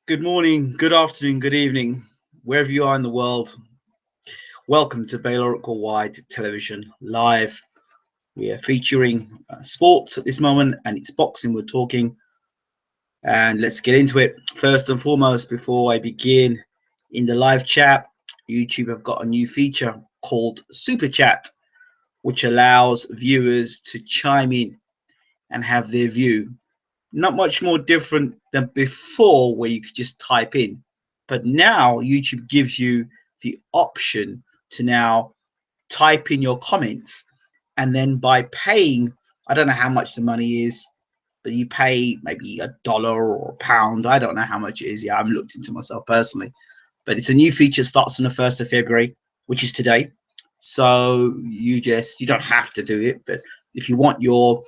Good morning, good afternoon, good evening, wherever you are in the world. Welcome to Baylor Worldwide Television Live. We are featuring sports at this moment, and it's boxing we're talking. And let's get into it. First and foremost, before I begin in the live chat, YouTube have got a new feature called Super Chat, which allows viewers to chime in and have their view. Not much more different than before where you could just type in, but now YouTube gives you the option to now type in your comments, and then by paying, I don't know how much the money is, but you pay maybe $1 or a pound. I don't know how much it is. Yeah, I haven't looked into myself personally, but it's a new feature, starts on the 1st of February, which is today. So you don't have to do it, but if you want your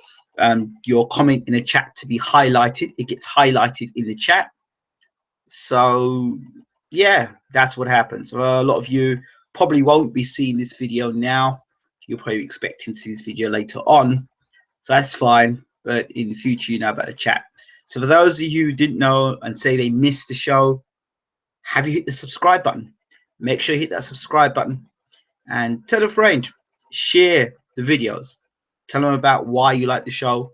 comment in a chat to be highlighted, it gets highlighted in the chat. So yeah, that's what happens. A lot of you probably won't be seeing this video now. You're probably expecting to see this video later on, so that's fine, but in the future you know about the chat. So for those of you who didn't know and say they missed the show, have you hit the subscribe button? Make sure you hit that subscribe button and tell a friend, share the videos, tell them about why you like the show,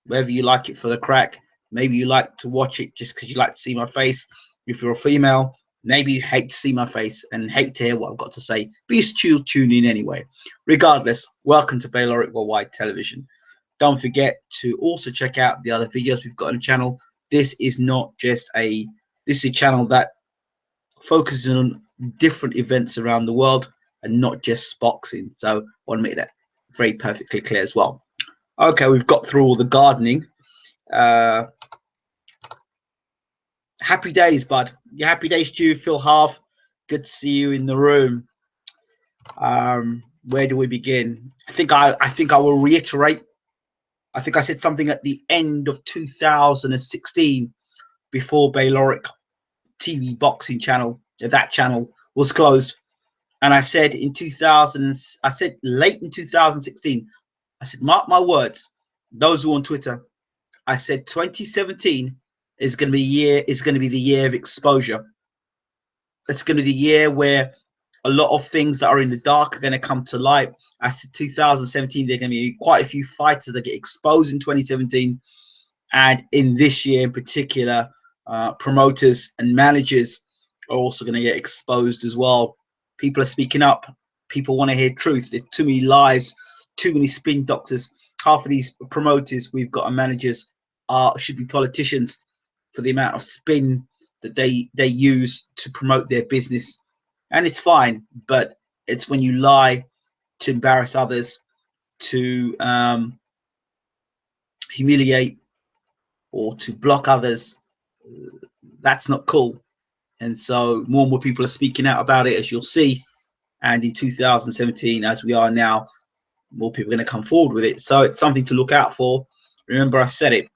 whether you like it for the crack, maybe you like to watch it just because you like to see my face. If you're a female, maybe you hate to see my face and hate to hear what I've got to say, but you still tune in anyway. Regardless, welcome to Baylor Worldwide Television. Don't forget to also check out the other videos we've got on the channel. This is a channel that focuses on different events around the world and not just boxing. So I want to make that very perfectly clear as well. Okay, we've got through all the gardening. Happy days, bud. Your happy days, Stu. Phil Half. Good to see you in the room. Where do we begin? I think I will reiterate. I think I said something at the end of 2016 before Bayloric TV boxing channel. That channel was closed, and I said late in 2016. I said, mark my words. Those who are on Twitter, I said 2017 is going to be the year of exposure. It's going to be the year where a lot of things that are in the dark are going to come to light. I said 2017, there are going to be quite a few fighters that get exposed in 2017. And in this year in particular, promoters and managers are also going to get exposed as well. People are speaking up. People want to hear truth. There's too many lies, too many spin doctors. Half of these promoters we've got and managers should be politicians for the amount of spin that they use to promote their business. And it's fine, but it's when you lie to embarrass others, to humiliate, or to block others, that's not cool. And so more and more people are speaking out about it, as you'll see. And in 2017, as we are now, more people are going to come forward with it. So it's something to look out for. Remember, I said it.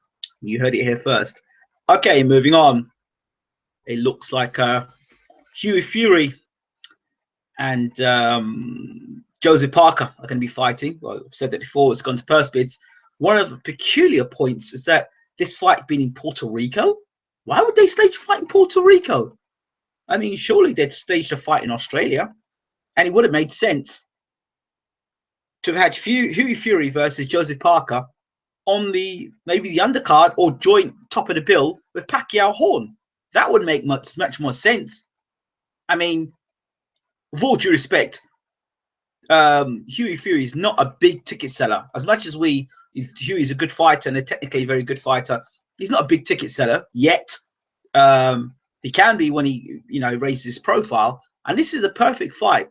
You heard it here first. Okay, moving on. It looks like Hughie Fury and Joseph Parker are going to be fighting. Well, I've said that before. It's gone to purse bids. One of the peculiar points is that this fight being in Puerto Rico. Why would they stage a fight in Puerto Rico? I mean, surely they'd staged a fight in Australia, and it would have made sense to have had Hughie Fury versus Joseph Parker on maybe the undercard or joint top of the bill with Pacquiao Horn. That would make much more sense. I mean, with all due respect, Hughie Fury is not a big ticket seller. As much as Hughie's a good fighter and a technically very good fighter, he's not a big ticket seller yet. He can be when he raises his profile, and this is a perfect fight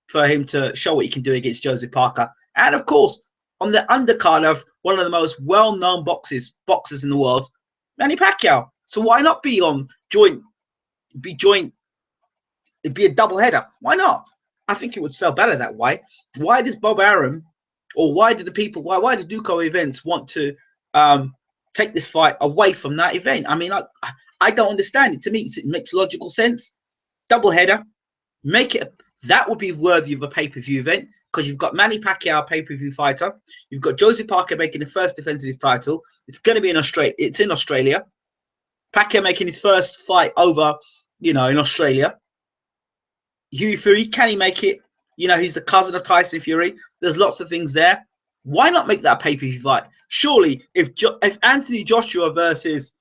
for him to show what he can do against Joseph Parker. And of course, on the undercard of one of the most well-known boxers in the world, Manny Pacquiao. So why not be on joint? It'd be a double header. Why not? I think it would sell better that way. Why does Bob Arum, or why do the Duco events want to take this fight away from that event? I mean, I don't understand it. To me, it makes logical sense. Double header, make it. That would be worthy of a pay-per-view event, because you've got Manny Pacquiao, pay-per-view fighter. You've got Joseph Parker making the first defense of his title. It's going to be in Australia. It's in Australia. Pacquiao making his first fight over, in Australia. Hugh Fury, can he make it? He's the cousin of Tyson Fury. There's lots of things there. Why not make that a pay-per-view fight? Surely, if Anthony Joshua versus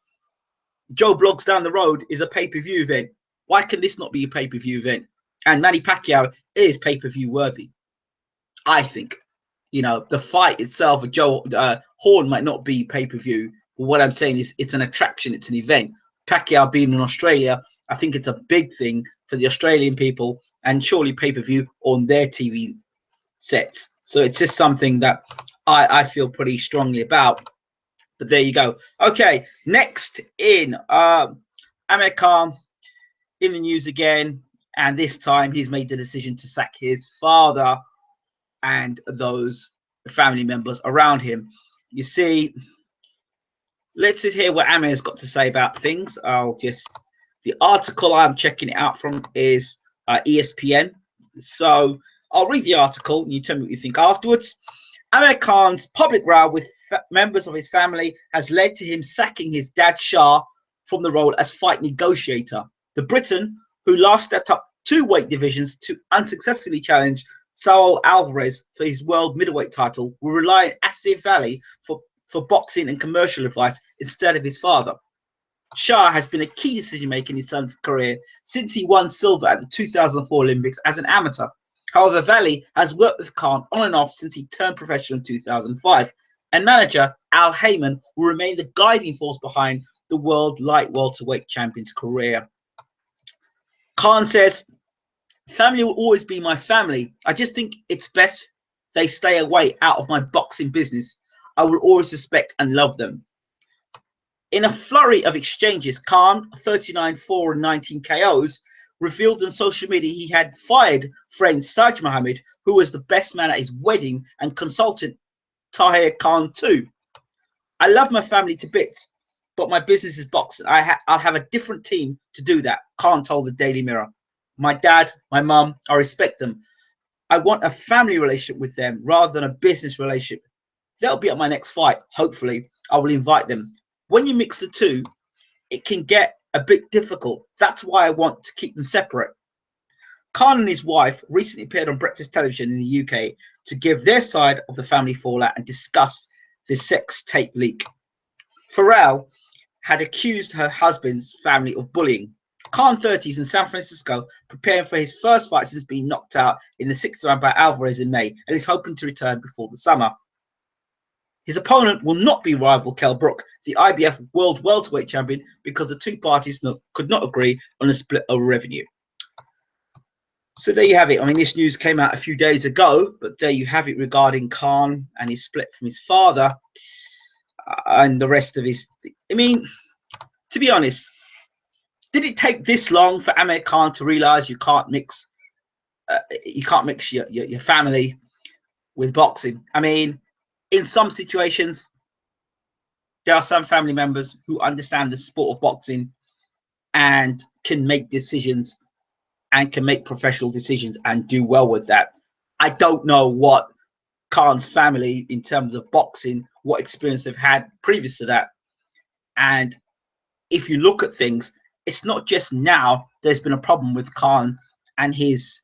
Joe Bloggs down the road is a pay-per-view event, why can this not be a pay-per-view event? And Manny Pacquiao is pay-per-view worthy, I think. The fight itself with Joe Horn might not be pay-per-view. But what I'm saying is it's an attraction. It's an event. Pacquiao being in Australia, I think it's a big thing for the Australian people, and surely pay-per-view on their TV sets. So it's just something that I feel pretty strongly about. But there you go. Okay, next in Amir Khan in the news again, and this time he's made the decision to sack his father and those family members around him. You see, let's just hear what Amir's got to say about things. The article I'm checking it out from is ESPN. So I'll read the article and you tell me what you think afterwards. Amir Khan's public row with members of his family has led to him sacking his dad Shah from the role as fight negotiator. The Briton, who last stepped up 2 weight divisions to unsuccessfully challenge Saul Alvarez for his world middleweight title, will rely on Asif Valley for boxing and commercial advice instead of his father. Shah has been a key decision maker in his son's career since he won silver at the 2004 Olympics as an amateur. However, Valley has worked with Khan on and off since he turned professional in 2005, and manager Al Heyman will remain the guiding force behind the world light welterweight champion's career. Khan says, "Family will always be my family. I just think it's best they stay away out of my boxing business. I will always respect and love them." In a flurry of exchanges, Khan, 39, 4 and 19 KOs, revealed on social media he had fired friend Saj Mohammed, who was the best man at his wedding, and consultant Tahir Khan too. "I love my family to bits, but my business is boxing. I'll have a different team to do that," Khan told the Daily Mirror. "My dad, my mum, I respect them. I want a family relationship with them rather than a business relationship. They'll be at my next fight. Hopefully, I will invite them. When you mix the two, it can get a bit difficult. That's why I want to keep them separate." Khan and his wife recently appeared on breakfast television in the UK to give their side of the family fallout and discuss the sex tape leak. Pharrell had accused her husband's family of bullying. Khan, 30s, in San Francisco, preparing for his first fight since being knocked out in the 6th round by Alvarez in May, and is hoping to return before the summer. His opponent will not be rival Kell Brook, the IBF World Welterweight Champion, because the two parties could not agree on a split of revenue. So there you have it. I mean, this news came out a few days ago, but there you have it regarding Khan and his split from his father and the rest of his. I mean, to be honest, did it take this long for Amir Khan to realize you can't mix your family with boxing? I mean, in some situations, there are some family members who understand the sport of boxing and can make decisions and can make professional decisions and do well with that. I don't know what Khan's family, in terms of boxing, what experience they've had previous to that. And if you look at things, it's not just now there's been a problem with Khan and his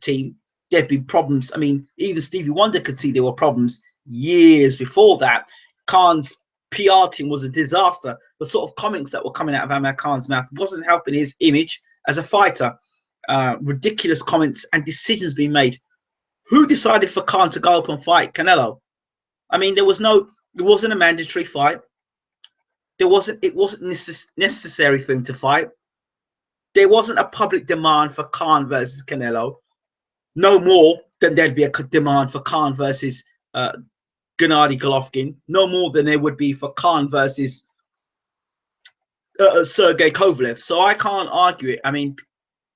team. There have been problems. I mean, even Stevie Wonder could see there were problems years before that. Khan's PR team was a disaster. The sort of comments that were coming out of Amir Khan's mouth wasn't helping his image as a fighter. Ridiculous comments and decisions being made. Who decided for Khan to go up and fight Canelo? I mean, there wasn't a mandatory fight. It wasn't necessary for him to fight. There wasn't a public demand for Khan versus Canelo. No more than there'd be a demand for Khan versus Gennady Golovkin. No more than there would be for Khan versus Sergey Kovalev. So I can't argue it. I mean,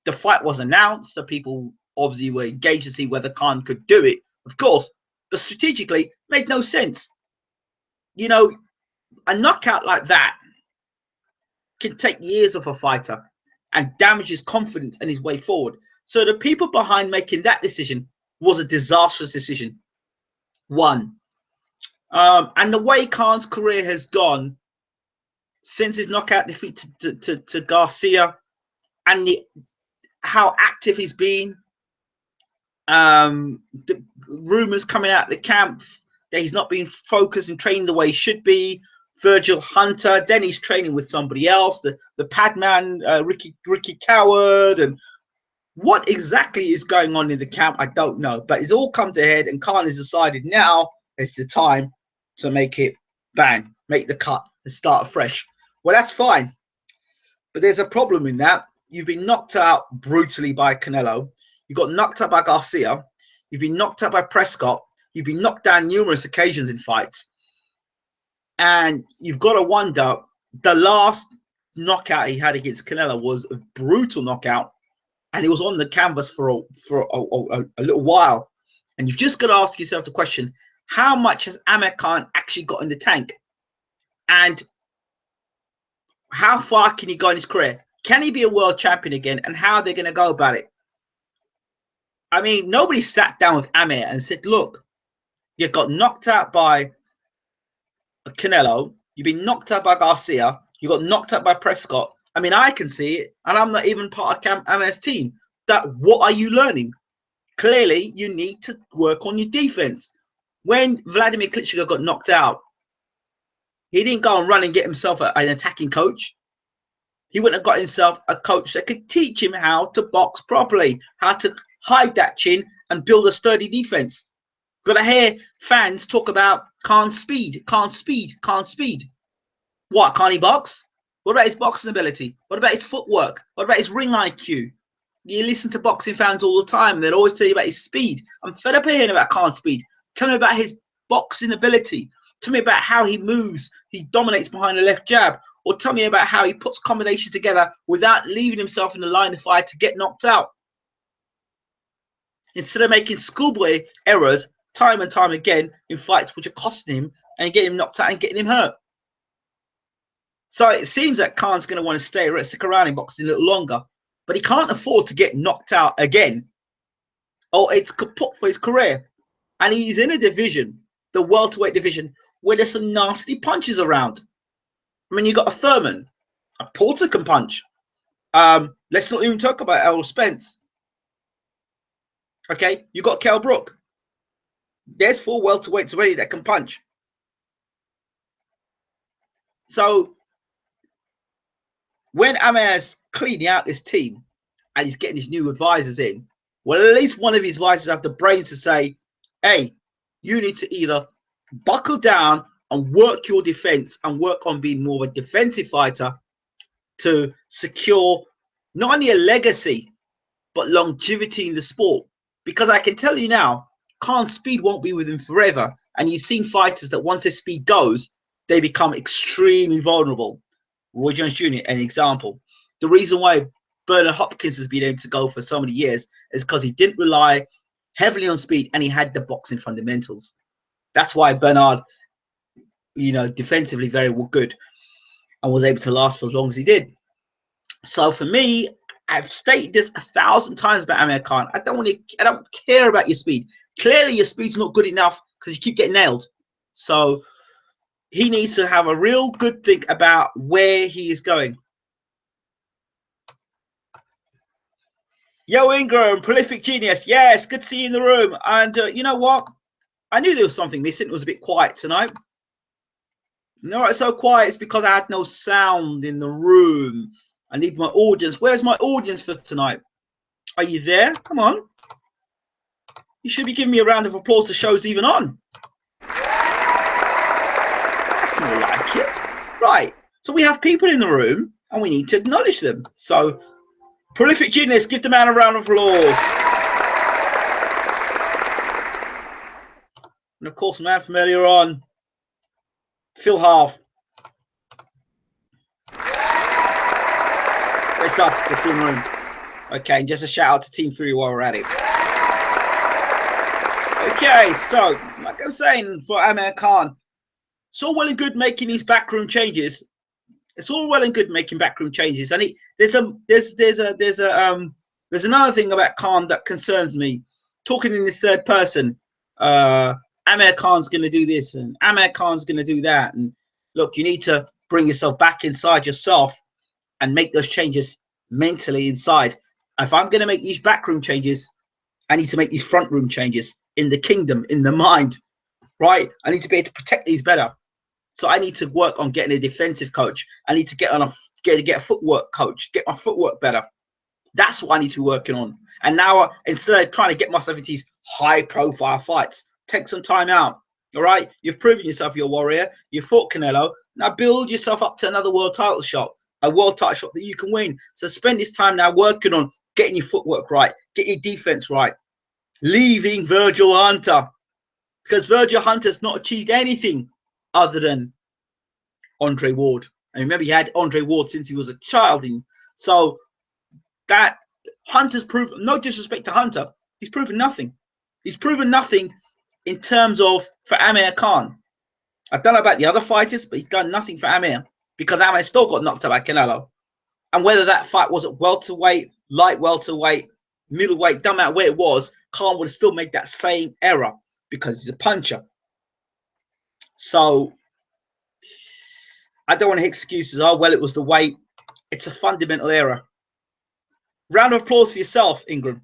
the fight was announced, so people obviously were engaged to see whether Khan could do it, of course, but strategically made no sense. You know, a knockout like that can take years of a fighter and damage his confidence and his way forward. So the people behind making that decision was a disastrous decision. One. And the way Khan's career has gone, since his knockout defeat to Garcia, and how active he's been. The rumors coming out of the camp that he's not being focused and training the way he should be. Virgil Hunter, then he's training with somebody else, the Padman, Ricky Coward, and what exactly is going on in the camp, I don't know. But it's all come to a head, and Khan has decided now is the time to make it bang, make the cut, and start afresh. Well, that's fine, but there's a problem in that. You've been knocked out brutally by Canelo. You got knocked out by Garcia. You've been knocked out by Prescott. You've been knocked down numerous occasions in fights. And you've got to wonder, the last knockout he had against Canelo was a brutal knockout. And he was on the canvas for a little while. And you've just got to ask yourself the question, how much has Amir Khan actually got in the tank? And how far can he go in his career? Can he be a world champion again? And how are they going to go about it? I mean, nobody sat down with Amir and said, look, you got knocked out by Canelo. You've been knocked out by Garcia. You got knocked out by Prescott. I mean, I can see it, and I'm not even part of Amir's team. That what are you learning? Clearly, you need to work on your defense. When Vladimir Klitschko got knocked out, he didn't go and run and get himself an attacking coach. He went and got himself a coach that could teach him how to box properly, how to hide that chin and build a sturdy defense. But I hear fans talk about Khan's speed, Khan's speed, Khan's speed. What, can't he box? What about his boxing ability? What about his footwork? What about his ring IQ? You listen to boxing fans all the time. They'll always tell you about his speed. I'm fed up hearing about Khan's speed. Tell me about his boxing ability. Tell me about how he moves. He dominates behind the left jab. Or tell me about how he puts combinations together without leaving himself in the line of fire to get knocked out. Instead of making schoolboy errors time and time again in fights which are costing him and getting him knocked out and getting him hurt. So it seems that Khan's going to want to stick around in boxing a little longer, but he can't afford to get knocked out again, or it's kaput for his career. And he's in a division, the welterweight division, where there's some nasty punches around. I mean, you got a Thurman, a Porter can punch. Let's not even talk about Errol Spence. Okay, you got Kell Brook. There's 4 welterweights already that can punch. So when Amir's cleaning out this team and he's getting his new advisors in, well, at least one of his advisors have the brains to say, hey, you need to either buckle down and work your defense and work on being more of a defensive fighter to secure not only a legacy, but longevity in the sport. Because I can tell you now, Khan's speed won't be with him forever. And you've seen fighters that once their speed goes, they become extremely vulnerable. Roy Jones Jr., an example. The reason why Bernard Hopkins has been able to go for so many years is because he didn't rely heavily on speed and he had the boxing fundamentals. That's why Bernard, you know, defensively very good and was able to last for as long as he did. So for me, I've stated this 1,000 times about Amir Khan. I don't care about your speed. Clearly, your speed's not good enough because you keep getting nailed. So he needs to have a real good think about where he is going. Yo, Ingram, prolific genius. Yes, good to see you in the room. And you know what? I knew there was something missing. It was a bit quiet tonight. No, it's so quiet. It's because I had no sound in the room. I need my audience. Where's my audience for tonight? Are you there? Come on. You should be giving me a round of applause. The show's even on. That's more like it. Right. So we have people in the room and we need to acknowledge them. So, prolific genius, give the man a round of applause. And of course, man from earlier on, Phil Half. Great stuff. Good to see you in the room. Okay, and just a shout out to Team Fury while we're at it. Okay, so like I'm saying, for Amir Khan, it's all well and good making these backroom changes. It's all well and good making backroom changes, and there's another thing about Khan that concerns me. Talking in this third person, Amir Khan's going to do this, and Amir Khan's going to do that, and look, you need to bring yourself back inside yourself and make those changes mentally inside. If I'm going to make these backroom changes, I need to make these front room changes in the kingdom, in the mind, right? I need to be able to protect these better. So I need to work on getting a defensive coach. I need to get a footwork coach, get my footwork better. That's what I need to be working on. And now, instead of trying to get myself into these high profile fights, take some time out. All right. You've proven yourself you're a warrior. You fought Canelo. Now build yourself up to another world title shot, a world title shot that you can win. So spend this time now working on getting your footwork right, get your defense right, leaving Virgil Hunter, because Virgil Hunter's not achieved anything other than Andre Ward. And remember, he had Andre Ward since he was a child. So that Hunter's proven, no disrespect to Hunter, he's proven nothing. He's proven nothing in terms of for Amir Khan. I don't know about the other fighters, but he's done nothing for Amir, because Amir still got knocked out by Canelo. And whether that fight was at welterweight, light welterweight, middleweight, doesn't matter where it was, Khan would have still made that same error because he's a puncher. So I don't want to hear excuses. Oh, well, it was the weight. It's a fundamental error. Round of applause for yourself, Ingram.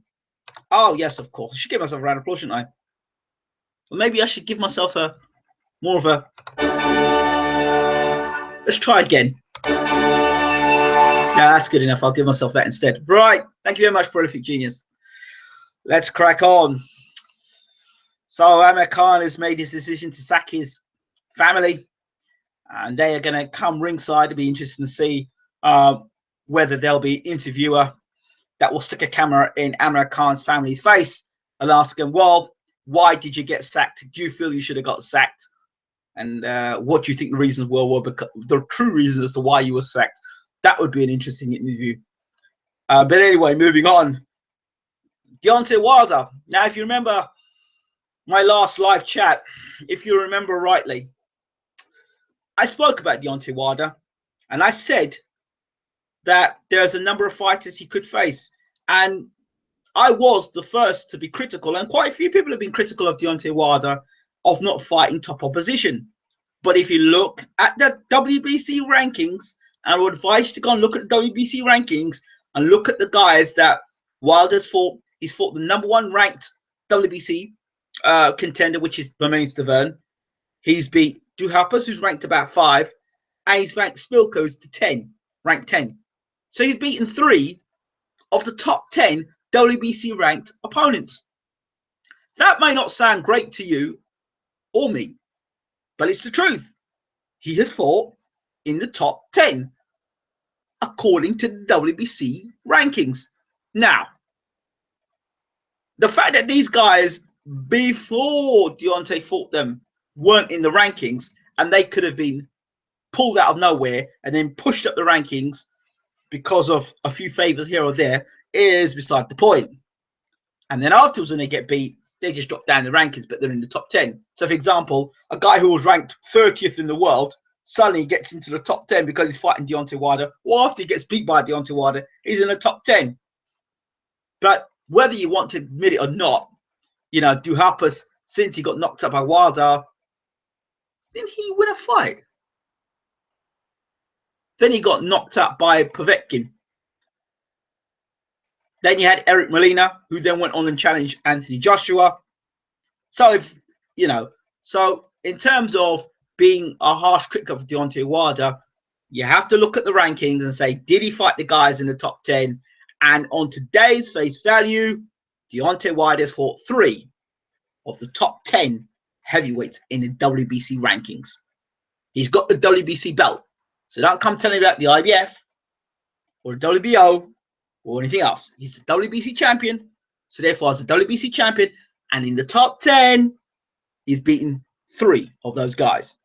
Oh, yes, of course. I should give myself a round of applause, shouldn't I? Or maybe I should give myself a more of a... Let's try again. Yeah, that's good enough. I'll give myself that instead. Right. Thank you very much, Prolific Genius. Let's crack on. So Amir Khan has made his decision to sack his family, and they are going to come ringside. It'll be interesting to see whether there'll be an interviewer that will stick a camera in Amir Khan's family's face and ask him, well, why did you get sacked? Do you feel you should have got sacked? And what do you think the reasons were because the true reasons as to why you were sacked? That would be an interesting interview. But anyway, moving on. Deontay Wilder. Now, if you remember my last live chat, if you remember rightly, I spoke about Deontay Wilder, and I said that there's a number of fighters he could face. And I was the first to be critical, and quite a few people have been critical of Deontay Wilder of not fighting top opposition. But if you look at the WBC rankings, I would advise you to go and look at the WBC rankings and look at the guys that Wilder's fought. He's fought the #1 ranked WBC contender, which is Bermane Stiverne. He's beat Duhaupas, who's ranked about 5, and he's ranked Spilko's to 10, ranked 10. So he's beaten 3 of the top 10 WBC ranked opponents. That may not sound great to you or me, but it's the truth. He has fought in the top 10 according to the WBC rankings. Now, the fact that these guys, before Deontay fought them, weren't in the rankings, and they could have been pulled out of nowhere and then pushed up the rankings because of a few favors here or there, is beside the point. And then afterwards, when they get beat, they just drop down the rankings, but they're in the top 10. So, for example, a guy who was ranked 30th in the world suddenly gets into the top 10 because he's fighting Deontay Wilder, or after he gets beat by Deontay Wilder, he's in the top 10. But whether you want to admit it or not, you know, Duhaupas, since he got knocked out by Wilder, didn't he win a fight? Then he got knocked out by Povetkin. Then you had Eric Molina, who then went on and challenged Anthony Joshua. So, if you know, so in terms of being a harsh critic of Deontay Wilder, you have to look at the rankings and say, did he fight the guys in the top 10? And on today's face value, Deontay Wilder has fought 3 of the top 10 heavyweights in the WBC rankings. He's got the WBC belt. So don't come telling me about the IBF or the WBO or anything else. He's the WBC champion. So therefore, as a WBC champion, and in the top 10, he's beaten 3 of those guys.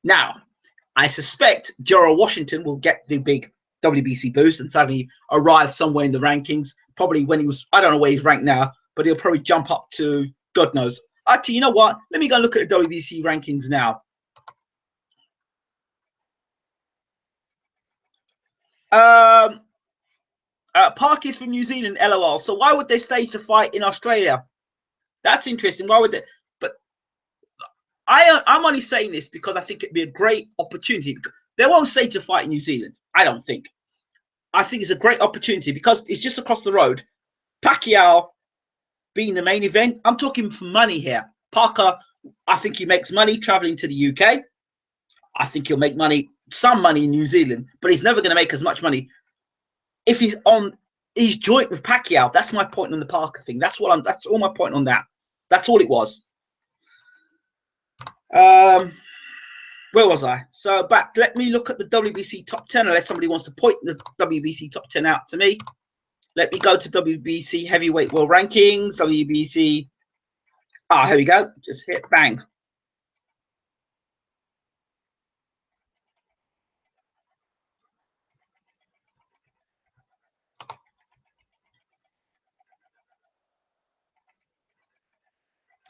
Now, I suspect Gerald Washington will get the big WBC boost and suddenly arrive somewhere in the rankings. Probably when he was, I don't know where he's ranked now, but he'll probably jump up to God knows. Actually, you know what? Let me go look at the WBC rankings now. Park is from New Zealand, LOL. So why would they stage the fight in Australia? That's interesting. Why would they? But I'm only saying this because I think it'd be a great opportunity. They won't stage a fight in New Zealand, I don't think. I think it's a great opportunity because it's just across the road. Pacquiao being the main event, I'm talking for money here. Parker, I think he makes money traveling to the UK. I think he'll make money, some money in New Zealand, but he's never going to make as much money if he's on his joint with Pacquiao. That's my point on the Parker thing. That's all my point on that. That's all it was. Where was I? So back, let me look at the WBC top 10 unless somebody wants to point the WBC top 10 out to me. Let me go to WBC heavyweight world rankings, WBC. Ah, here we go. Just hit bang.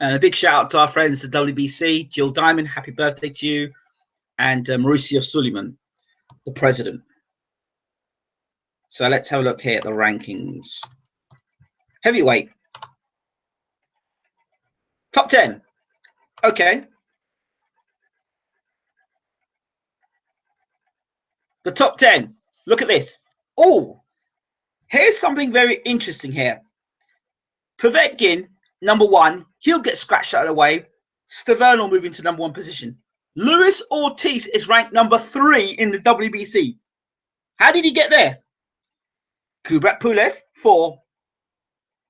And a big shout out to our friends, the WBC, Jill Diamond, happy birthday to you, and Mauricio Suleiman, the president. So let's have a look here at the rankings. Heavyweight. Top 10. Okay. The top 10. Look at this. Oh, here's something very interesting here. Povetkin, number 1. He'll get scratched out of the way. Stavern will move into number 1 position. Luis Ortiz is ranked number 3 in the WBC. How did he get there? Kubrat Pulev, 4.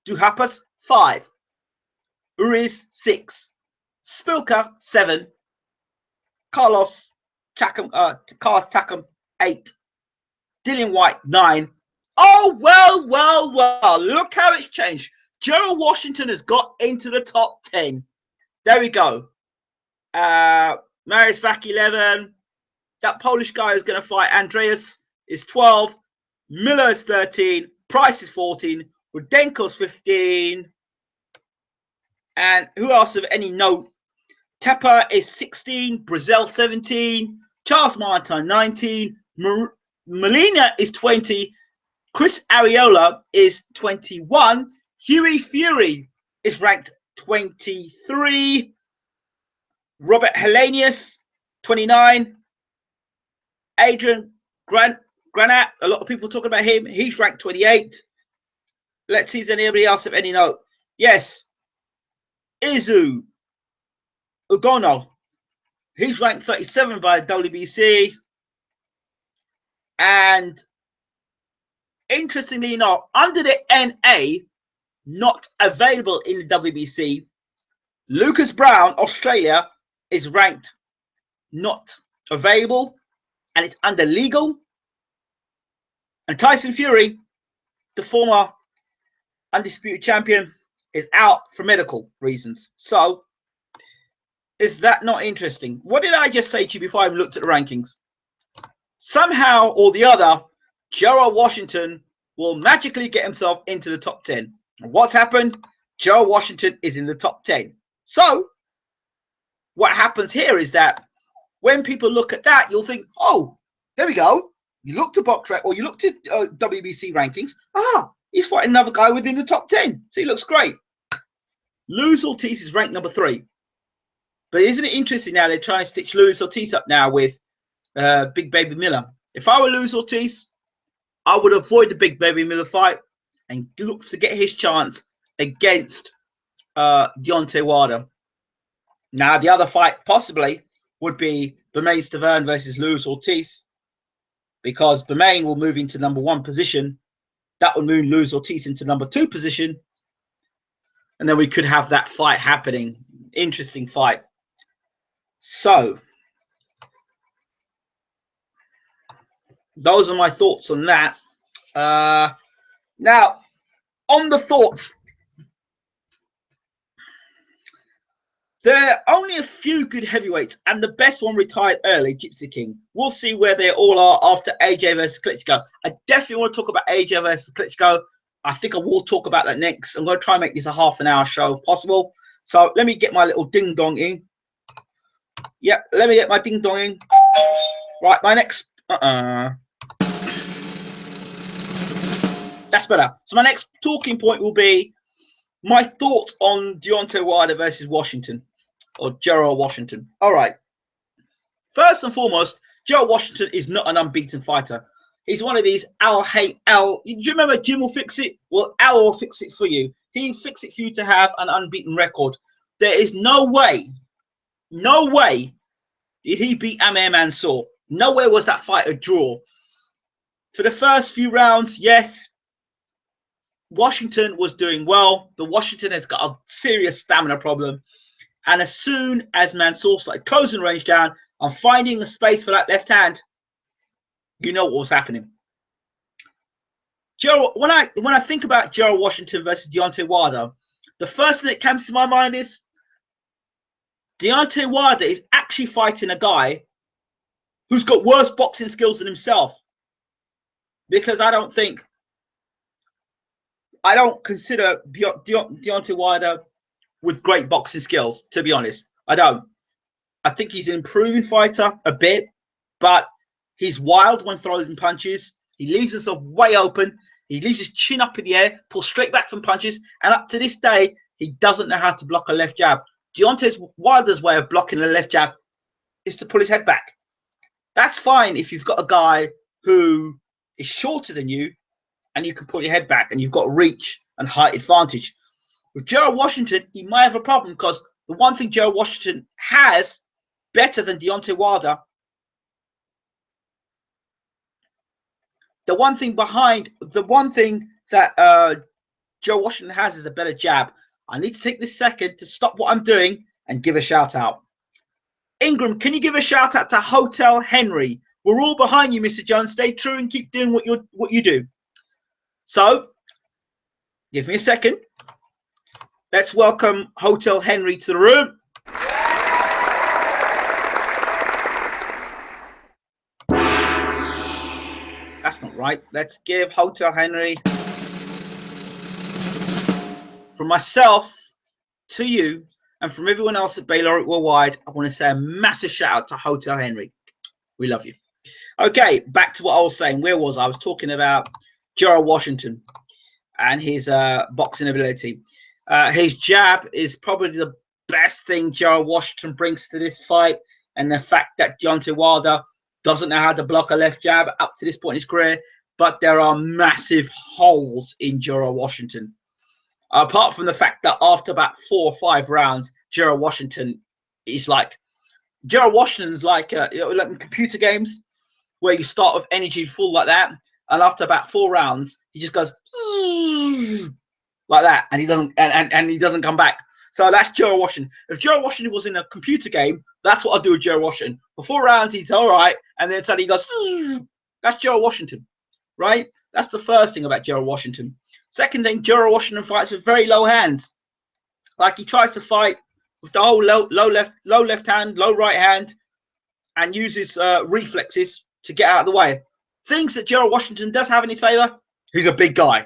Duhaupas, 5. Uriz, 6. Spilka, 7. Carlos Takam, 8. Dillian White, 9. Oh, well. Look how it's changed. Gerald Washington has got into the top 10. There we go. Marius Vak, 11. That Polish guy is going to fight Andreas is 12. Miller is 13. Price is 14. Rudenko's 15. And who else of any note? Tepper is 16. Brazil 17. Charles Martin 19. Molina is 20. Chris Arreola is 21. Hughie Fury is ranked 23. Robert Helenius, 29. Adrian Granat, a lot of people talking about him. He's ranked 28. Let's see if there's anybody else of any note. Yes. Izu Ugono. He's ranked 37 by WBC. And interestingly enough, under the NA, not available in the WBC, Lucas Brown, Australia, is ranked not available, and it's under legal. And Tyson Fury, the former undisputed champion, is out for medical reasons. So, is that not interesting? What did I just say to you before I looked at the rankings? Somehow or the other, Gerald Washington will magically get himself into the top 10. And what's happened? Gerald Washington is in the top 10. So, what happens here is that when people look at that, you'll think, oh, there we go. You looked at box track or you looked at WBC rankings. Ah, he's fighting another guy within the top 10. So he looks great. Luis Ortiz is ranked number 3. But isn't it interesting now they're trying to stitch Luis Ortiz up now with Big Baby Miller? If I were Luis Ortiz, I would avoid the Big Baby Miller fight and look to get his chance against Deontay Wilder. Now, the other fight possibly would be Bermane Stiverne versus Luis Ortiz, because Bermane will move into number 1 position. That will move Luis Ortiz into number 2 position. And then we could have that fight happening. Interesting fight. So, those are my thoughts on that. Now, on the thoughts, there are only a few good heavyweights, and the best one retired early, Gypsy King. We'll see where they all are after AJ versus Klitschko. I definitely want to talk about AJ versus Klitschko. I think I will talk about that next. I'm going to try and make this a half-an-hour show if possible. So let me get my little ding-dong in. Yep, let me get my ding-dong in. Right, my next... That's better. So my next talking point will be my thoughts on Deontay Wilder versus Washington, or Gerald Washington. All right. First and foremost, Joe Washington is not an unbeaten fighter. He's one of these Al hate Al. Do you remember Jim will fix it? Well, Al will fix it for you. He'll fix it for you to have an unbeaten record. There is no way did he beat Amir Mansour. Nowhere was that fight a draw. For the first few rounds, yes, Washington was doing well. The Washington has got a serious stamina problem. And as soon as Mansour started closing range down and finding the space for that left hand, you know what was happening. When I think about Gerald Washington versus Deontay Wilder, the first thing that comes to my mind is Deontay Wilder is actually fighting a guy who's got worse boxing skills than himself. Because I don't consider Deontay Wilder with great boxing skills, to be honest. I don't. I think he's an improving fighter a bit, but he's wild when throwing punches. He leaves himself way open. He leaves his chin up in the air, pulls straight back from punches, and up to this day, he doesn't know how to block a left jab. Deontay Wilder's way of blocking a left jab is to pull his head back. That's fine if you've got a guy who is shorter than you and you can pull your head back and you've got reach and height advantage. With Gerald Washington, he might have a problem because the one thing Gerald Washington has better than Deontay Wilder, the one thing that Joe Washington has is a better jab. I need to take this second to stop what I'm doing and give a shout out. Ingram, can you give a shout out to Hotel Henry? We're all behind you, Mr. Jones. Stay true and keep doing what you do. So, give me a second. Let's welcome Hotel Henry to the room. That's not right. Let's give Hotel Henry, from myself to you and from everyone else at Baylor Worldwide, I want to say a massive shout out to Hotel Henry. We love you. Okay, back to what I was saying. Where was I? I was talking about Gerald Washington and his boxing ability. His jab is probably the best thing Gerald Washington brings to this fight, and the fact that Deontay Wilder doesn't know how to block a left jab up to this point in his career, but there are massive holes in Gerald Washington. Apart from the fact that after about 4 or 5 rounds, Gerald Washington is like, Gerald Washington's like, like in computer games where you start with energy full like that, and after about 4 rounds, he just goes like that, and he doesn't come back. So that's Gerald Washington. If Gerald Washington was in a computer game, that's what I'd do with Gerald Washington. For 4 rounds, he's all right, and then suddenly he goes, that's Gerald Washington, right? That's the first thing about Gerald Washington. Second thing, Gerald Washington fights with very low hands. Like he tries to fight with the whole low left hand, low right hand, and uses reflexes to get out of the way. Things that Gerald Washington does have in his favor, he's a big guy.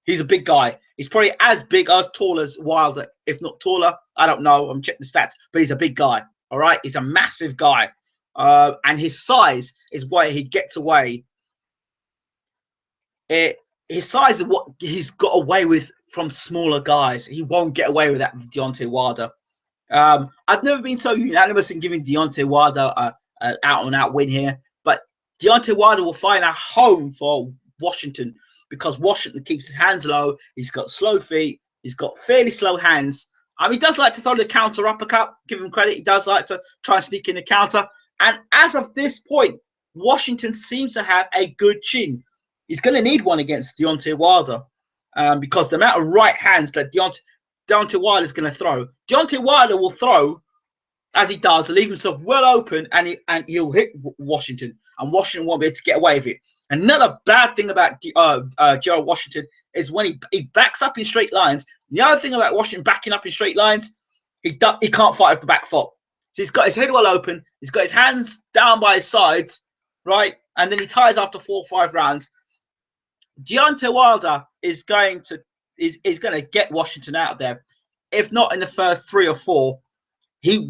He's a big guy. He's probably as big, as tall as Wilder, if not taller. I don't know. I'm checking the stats, but he's a big guy. All right, he's a massive guy, and his size is why he gets away. His size is what he's got away with from smaller guys. He won't get away with that with Deontay Wilder. I've never been so unanimous in giving Deontay Wilder an out-and-out win here, but Deontay Wilder will find a home for Washington because Washington keeps his hands low. He's got slow feet. He's got fairly slow hands. He does like to throw the counter uppercut. Give him credit. He does like to try and sneak in the counter. And as of this point, Washington seems to have a good chin. He's going to need one against Deontay Wilder because the amount of right hands that Deontay Wilder is going to throw. Deontay Wilder will throw, as he does, leave himself well open, and he'll hit Washington, and Washington won't be able to get away with it. Another bad thing about Gerald Washington is when he backs up in straight lines. The other thing about Washington backing up in straight lines, he can't fight with the back foot. So he's got his head well open, he's got his hands down by his sides, right? And then he ties after 4 or 5 rounds. Deontay Wilder is going to get Washington out of there. If not in the first 3 or 4,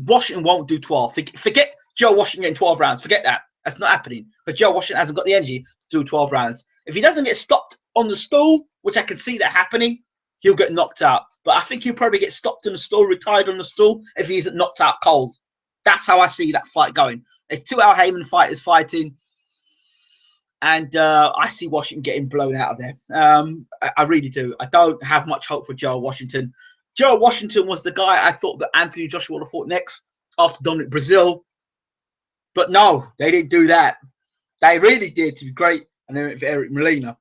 Washington won't do 12. Forget Joe Washington getting 12 rounds. Forget that. That's not happening. But Joe Washington hasn't got the energy to do 12 rounds. If he doesn't get stopped on the stool, which I can see that happening, he'll get knocked out. But I think he'll probably get stopped on the stool, retired on the stool, if he isn't knocked out cold. That's how I see that fight going. It's two Al Heyman fighters fighting. And I see Washington getting blown out of there. I really do. I don't have much hope for Joe Washington. Joe Washington was the guy I thought that Anthony Joshua would have fought next after Dominic Brazil. But no, they didn't do that. They really did, to be great. And they went for Eric Molina.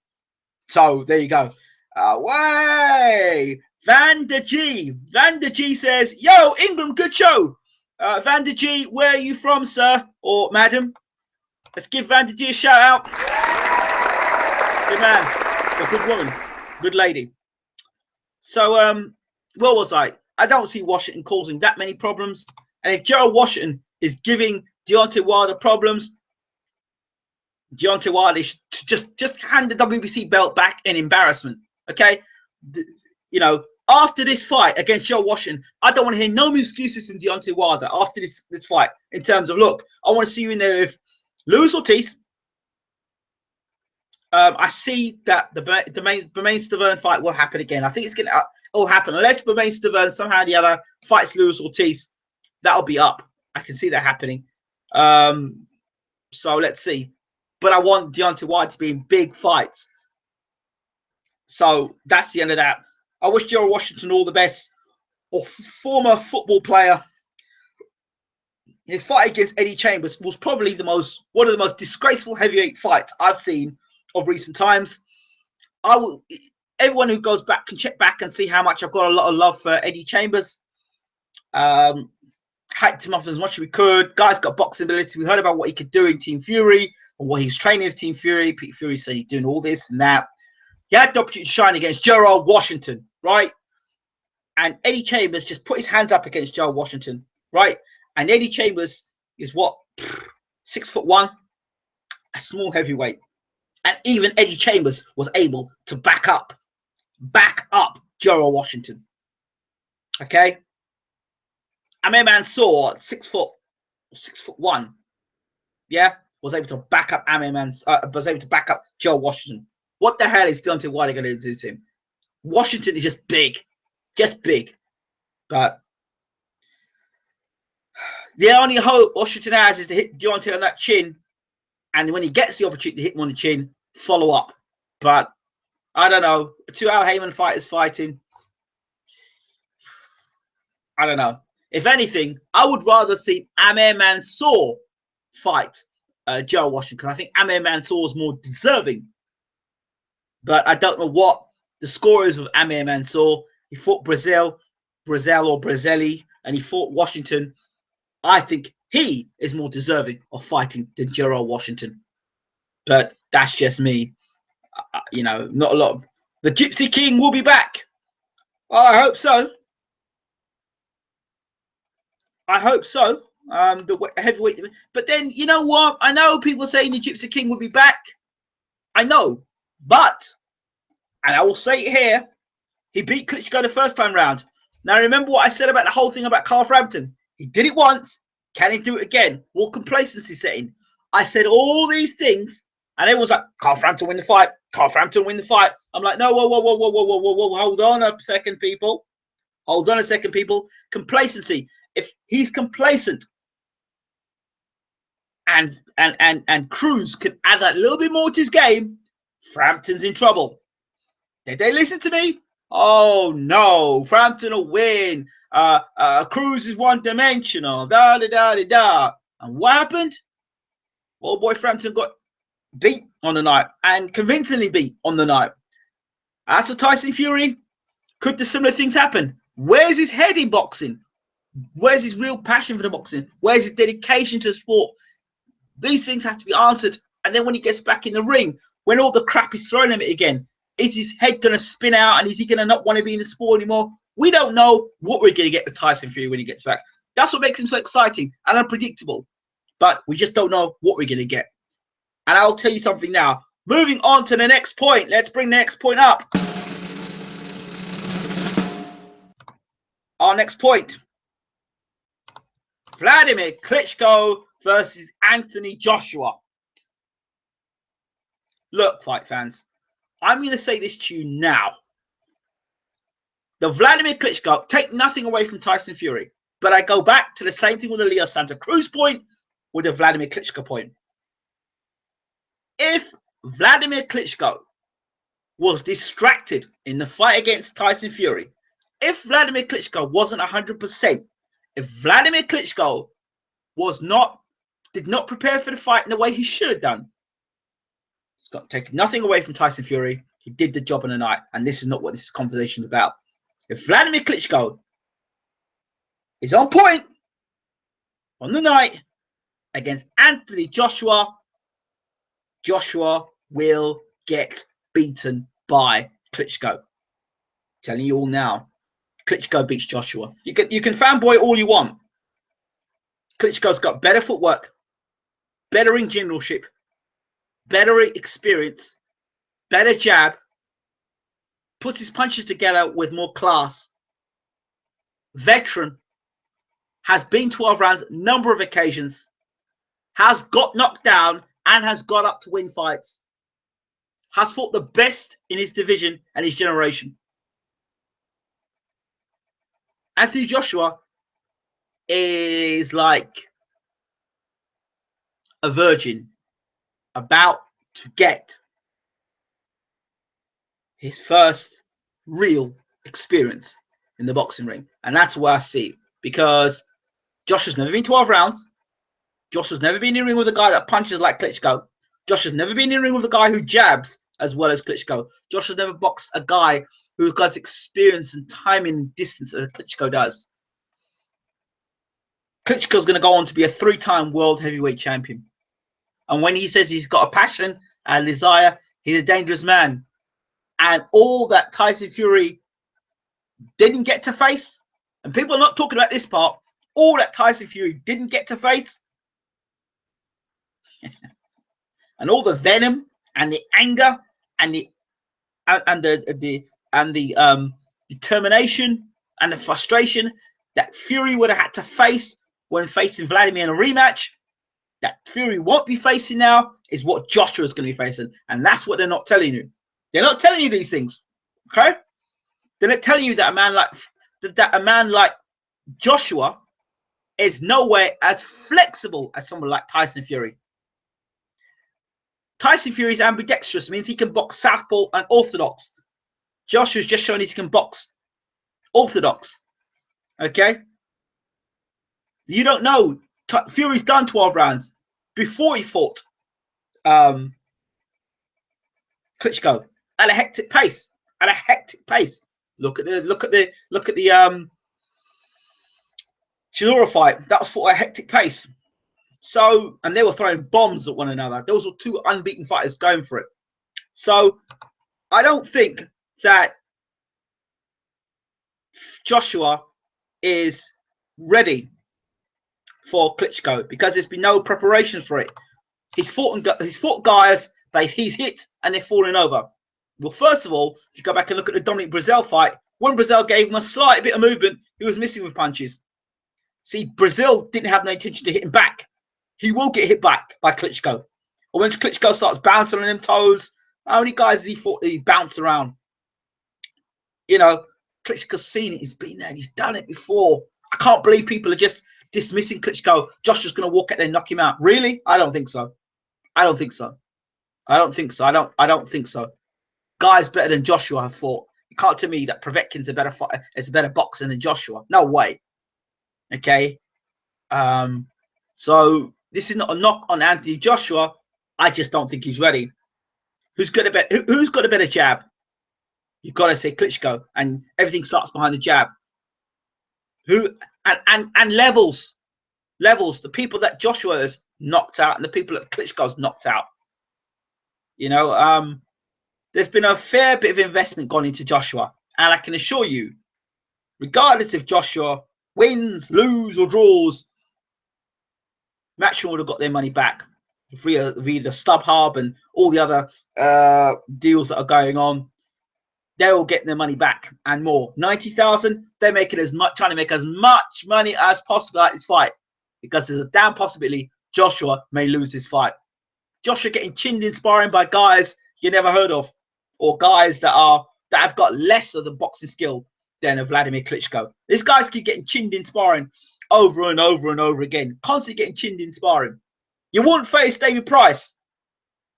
So there you go. Way! Vander G. Vander G says, yo, Ingram, good show. Vander G, where are you from, sir? Or madam? Let's give Vander G a shout out. Good man. A good woman. Good lady. So, where was I? I don't see Washington causing that many problems. And if Gerald Washington is giving Deontay Wilder problems, Deontay Wilder should just hand the WBC belt back in embarrassment. Okay? You know, after this fight against Joe Washington, I don't want to hear no excuses from Deontay Wilder after this fight in terms of, look, I want to see you in there with Luis Ortiz. I see that the Bermane-Stiverne fight will happen again. I think it's going to all happen. Unless Bermane-Stiverne somehow or the other fights Luis Ortiz, that'll be up. I can see that happening. So let's see. But I want Deontay Wilder to be in big fights. So that's the end of that. I wish Joe Washington all the best. Or former football player. His fight against Eddie Chambers was probably one of the most disgraceful heavyweight fights I've seen of recent times. Everyone who goes back can check back and see how much I've got a lot of love for Eddie Chambers. Hyped him up as much as we could. Guy's got boxing ability. We heard about what he could do in Team Fury and what he was training with Team Fury. Pete Fury said he's doing all this and that. He had the opportunity to shine against Gerald Washington, right? And Eddie Chambers just put his hands up against Gerald Washington, right? And Eddie Chambers is what? 6'1", a small heavyweight. And even Eddie Chambers was able to back up Gerald Washington. Okay? Amir Mansour, 6'1", yeah, was able to back up was able to back up Joe Washington. What the hell is Deontay Wilder going to do to him? Washington is just big. But the only hope Washington has is to hit Deontay on that chin. And when he gets the opportunity to hit him on the chin, follow up. But I don't know. Two Al Heyman fighters fighting. I don't know. If anything, I would rather see Amir Mansour fight Joe Washington. I think Amir Mansour is more deserving. But I don't know what the score is with Amir Mansour. He fought Brazil or Brazili, and he fought Washington. I think he is more deserving of fighting than Gerald Washington. But that's just me. You know, not a lot of... The Gypsy King will be back. Well, I hope so. I hope so. The heavyweight... But then, you know what? I know people saying the Gypsy King will be back. I know. But, and I will say it here, he beat Klitschko the first time round. Now, remember what I said about the whole thing about Carl Frampton? He did it once. Can he do it again? Will complacency set in? I said all these things, and everyone's like, Carl Frampton win the fight. Carl Frampton win the fight. I'm like, no, whoa. Hold on a second, people. Hold on a second, people. Complacency. If he's complacent and Cruz can add that little bit more to his game, Frampton's in trouble. Did they listen to me? Oh no, Frampton will win. Cruz is one-dimensional. And what happened? Old boy Frampton got beat on the night, and convincingly beat on the night. As for Tyson Fury, could the similar things happen? Where's his head in boxing? Where's his real passion for the boxing? Where's his dedication to the sport? These things have to be answered. And then when he gets back in the ring, when all the crap is thrown at him again, is his head going to spin out, and is he going to not want to be in the sport anymore? We don't know what we're going to get with Tyson Fury when he gets back. That's what makes him so exciting and unpredictable. But we just don't know what we're going to get. And I'll tell you something now. Moving on to the next point. Let's bring the next point up. Our next point. Vladimir Klitschko versus Anthony Joshua. Look, fight fans. I'm going to say this to you now. The Vladimir Klitschko, take nothing away from Tyson Fury. But I go back to the same thing with the Leo Santa Cruz point. with the Vladimir Klitschko point. If Vladimir Klitschko was distracted in the fight against Tyson Fury, if Vladimir Klitschko wasn't 100%, if Vladimir Klitschko did not prepare for the fight in the way he should have done, it's got taken nothing away from Tyson Fury. He did the job in the night, and this is not what this conversation is about. If Vladimir Klitschko is on point on the night against Anthony Joshua, Joshua will get beaten by Klitschko. I'm telling you all now, Klitschko beats Joshua. You can fanboy all you want. Klitschko's got better footwork, better in generalship, better experience, better jab, puts his punches together with more class. Veteran, has been 12 rounds, number of occasions, has got knocked down and has got up to win fights, has fought the best in his division and his generation. Anthony Joshua is like a virgin about to get his first real experience in the boxing ring. And that's where I see it, because Joshua's never been 12 rounds. Joshua's never been in the ring with a guy that punches like Klitschko. Joshua's never been in the ring with a guy who jabs as well as Klitschko. Joshua's never boxed a guy who has experience and timing and distance as Klitschko does. Klitschko's going to go on to be a 3-time world heavyweight champion. And when he says he's got a passion and desire, he's a dangerous man. And all that Tyson Fury didn't get to face, and people are not talking about this part, all that Tyson Fury didn't get to face, and all the venom and the anger and the determination and the frustration that Fury would have had to face when facing Vladimir in a rematch, that Fury won't be facing now, is what Joshua is going to be facing. And that's what they're not telling you. They're not telling you these things. Okay? They're not telling you that a man like Joshua is nowhere as flexible as someone like Tyson Fury. Tyson Fury is ambidextrous, means he can box southpaw and orthodox. Joshua's just shown he can box orthodox. Okay? You don't know. Fury's done 12 rounds before he fought Klitschko at a hectic pace. At a hectic pace. Look at the Chisora fight. That was fought at a hectic pace. So, and they were throwing bombs at one another. Those were two unbeaten fighters going for it. So, I don't think that Joshua is ready for Klitschko because there's been no preparation for it. He's fought guys that he's hit and they're falling over. Well, first of all, if you go back and look at the Dominic Breazeale fight, when Breazeale gave him a slight bit of movement, he was missing with punches. See, Breazeale didn't have no intention to hit him back. He will get hit back by Klitschko. Or when Klitschko starts bouncing on them toes, how many guys has he fought that he bounced around? You know, Klitschko's seen it. He's been there. He's done it before. I can't believe people are just dismissing Klitschko. Joshua's going to walk out there and knock him out. Really? I don't think so. I don't think so. I don't think so. I don't think so. Guys better than Joshua have fought. You can't tell me that Povetkin's a better fighter, is a better boxer than Joshua. No way. Okay. So this is not a knock on Anthony Joshua. I just don't think he's ready. Who's got a better jab? You've got to say Klitschko, and everything starts behind the jab. Who and levels, the people that Joshua has knocked out and the people that Klitschko's knocked out. You know, there's been a fair bit of investment gone into Joshua, and I can assure you, regardless if Joshua wins, loses, or draws, Matchroom would have got their money back via the StubHub and all the other deals that are going on. They're all getting their money back and more. 90,000. They're making trying to make as much money as possible out of this fight, because there's a damn possibility Joshua may lose this fight. Joshua getting chinned in sparring by guys you never heard of, or guys that have got less of the boxing skill than a Vladimir Klitschko. These guys keep getting chinned in sparring over and over and over again, constantly getting chinned in sparring. You wouldn't face David Price.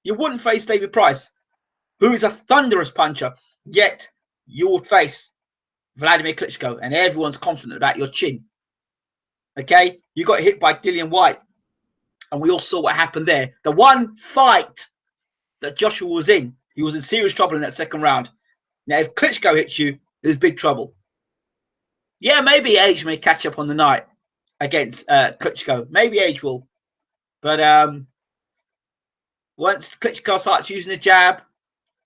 You wouldn't face David Price, who is a thunderous puncher, yet you would face Vladimir Klitschko, and everyone's confident about your chin. Okay? You got hit by Dillian Whyte, and we all saw what happened there. The one fight that Joshua was in, he was in serious trouble in that second round. Now, if Klitschko hits you, there's big trouble. Yeah, maybe age may catch up on the night against Klitschko. Maybe age will. But once Klitschko starts using the jab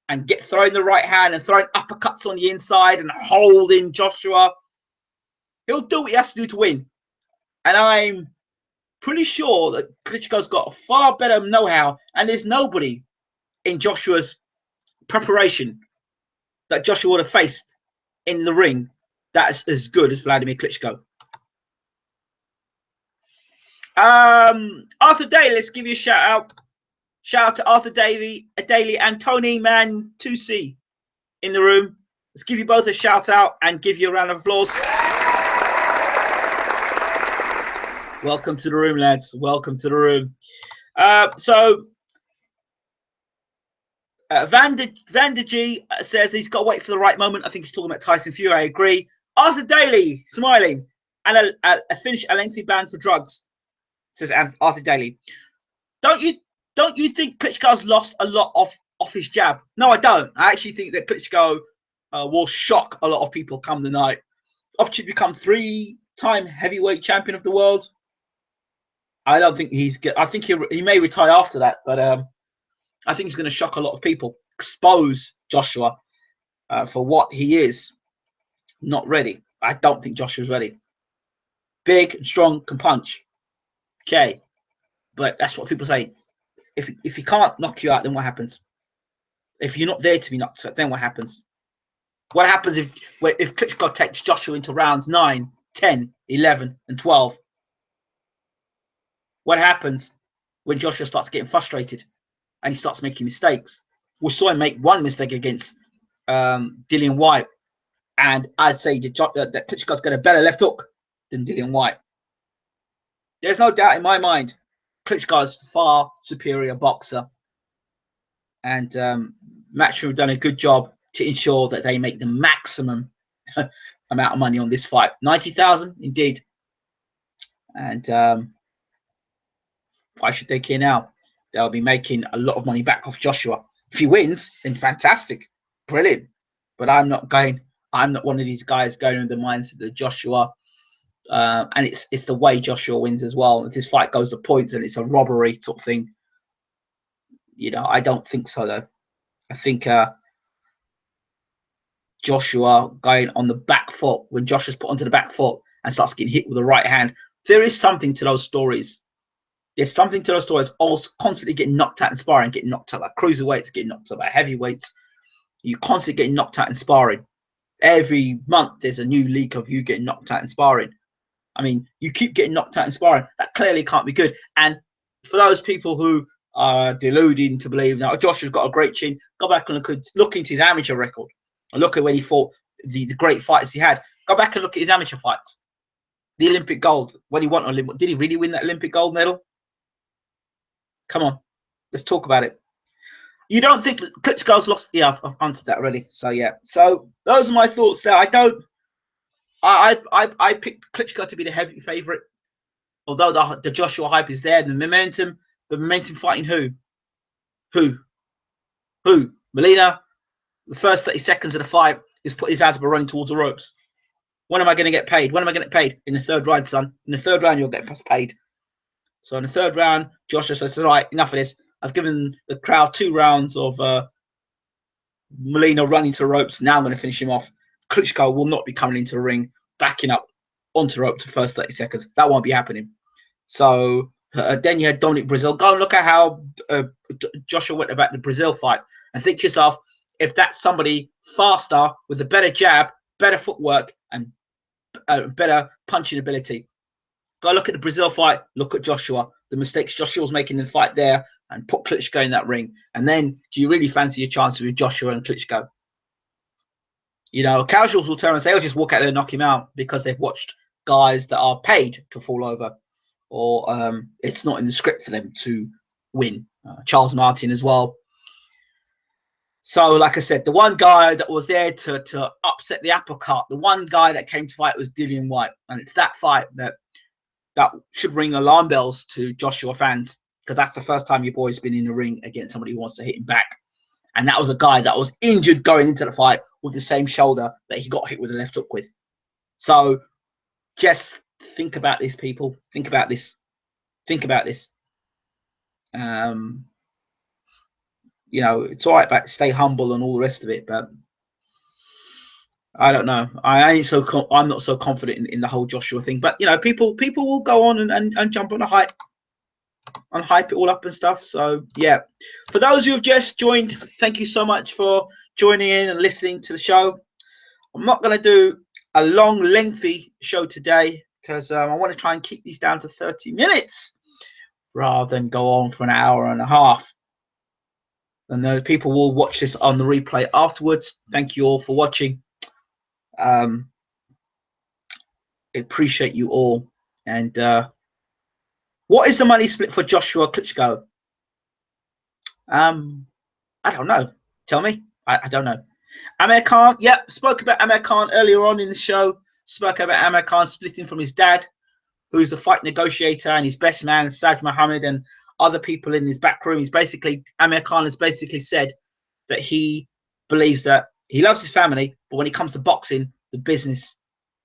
and throwing the right hand and throwing uppercuts on the inside and holding Joshua, he'll do what he has to do to win. And I'm pretty sure that Klitschko's got a far better know-how, and there's nobody in Joshua's preparation that Joshua would have faced in the ring that's as good as Vladimir Klitschko. Arthur Daly, let's give you a shout out. Shout out to Arthur Daly and Tony Man 2C in the room. Let's give you both a shout out and give you a round of applause. Welcome to the room, lads. Welcome to the room. Vander G says he's got to wait for the right moment. I think he's talking about Tyson Fury. I agree. Arthur Daly, smiling, and a finish a lengthy ban for drugs, says Arthur Daly. Don't you think Klitschko's lost a lot off his jab? No, I don't. I actually think that Klitschko will shock a lot of people come the night. Opportunity to become 3-time heavyweight champion of the world. I don't think he's good. I think he may retire after that, but I think he's going to shock a lot of people, expose Joshua for what he is. Not ready. I don't think Joshua's ready. Big and strong, can punch. Okay, but that's what people say. If he can't knock you out, then what happens? If you're not there to be knocked out, then what happens? What happens if Klitschko takes Joshua into rounds 9, 10, 11, and 12? What happens when Joshua starts getting frustrated and he starts making mistakes? We saw him make one mistake against Dillian Whyte, and I'd say that Klitschko's got a better left hook than Dillian Whyte. There's no doubt in my mind Klitschko's far superior boxer, and Matchroom have done a good job to ensure that they make the maximum amount of money on this fight. 90,000 indeed. And why should they care now? They'll be making a lot of money back off Joshua. If he wins, then fantastic, brilliant. But I'm not one of these guys going with the mindset that Joshua, and it's the way Joshua wins as well. If this fight goes to points and it's a robbery sort of thing, you know, I don't think so though. I think Joshua going on the back foot, when Joshua's put onto the back foot and starts getting hit with the right hand, there is something to those stories. There's something to those stories. Also constantly getting knocked out in sparring, getting knocked out by cruiserweights, getting knocked out by heavyweights. You're constantly getting knocked out in sparring. Every month there's a new leak of you getting knocked out in sparring. I mean, you keep getting knocked out in sparring. That clearly can't be good. And for those people who are deluding to believe that Joshua's got a great chin, go back and look into his amateur record and look at when he fought the great fights he had. Go back and look at his amateur fights. The Olympic gold, when he won Olympic, did he really win that Olympic gold medal? Come on, let's talk about it. You don't think Klitschko's lost? Yeah, I've answered that already. So yeah, so those are my thoughts there. I picked Klitschko to be the heavy favorite, although the Joshua hype is there. The momentum fighting who? Molina. The first 30 seconds of the fight is put his hands up and running towards the ropes. When am I going to get paid? When am I going to get paid? In the third round, son. In the third round, you'll get paid. So in the third round, Joshua says, all right, enough of this. I've given the crowd 2 rounds of Molina running to ropes. Now I'm going to finish him off. Klitschko will not be coming into the ring, backing up onto the rope to the first 30 seconds. That won't be happening. So then you had Dominic Brazil. Go and look at how Joshua went about the Brazil fight. And think to yourself, if that's somebody faster with a better jab, better footwork, and better punching ability. Go look at the Brazil fight, look at Joshua, the mistakes Joshua was making in the fight there, and put Klitschko in that ring. And then, do you really fancy your chances with Joshua and Klitschko? You know, casuals will turn and say, "I'll just walk out there and knock him out," because they've watched guys that are paid to fall over. or it's not in the script for them to win. Charles Martin as well. So, like I said, the one guy that was there to upset the apple cart, the one guy that came to fight was Dillian White, and it's that fight that should ring alarm bells to Joshua fans, because that's the first time your boy's been in the ring against somebody who wants to hit him back. And that was a guy that was injured going into the fight with the same shoulder that he got hit with a left hook with. So just think about this, people. Think about this. Think about this. You know, it's all right about stay humble and all the rest of it, but I don't know. I'm not so confident in the whole Joshua thing. But you know, people will go on and jump on a hype and hype it all up and stuff. So yeah, for those who have just joined, thank you so much for joining in and listening to the show. I'm not going to do a long, lengthy show today because I want to try and keep these down to 30 minutes rather than go on for an hour and a half. And those people will watch this on the replay afterwards. Thank you all for watching. I appreciate you all. And what is the money split for Joshua Klitschko? I don't know. Tell me. I don't know. Amir Khan, yep, spoke about Amir Khan earlier on in the show. Spoke about Amir Khan splitting from his dad, who's the fight negotiator, and his best man, Saad Mohammed, and other people in his back room. Amir Khan has basically said that he believes that he loves his family, but when it comes to boxing, the business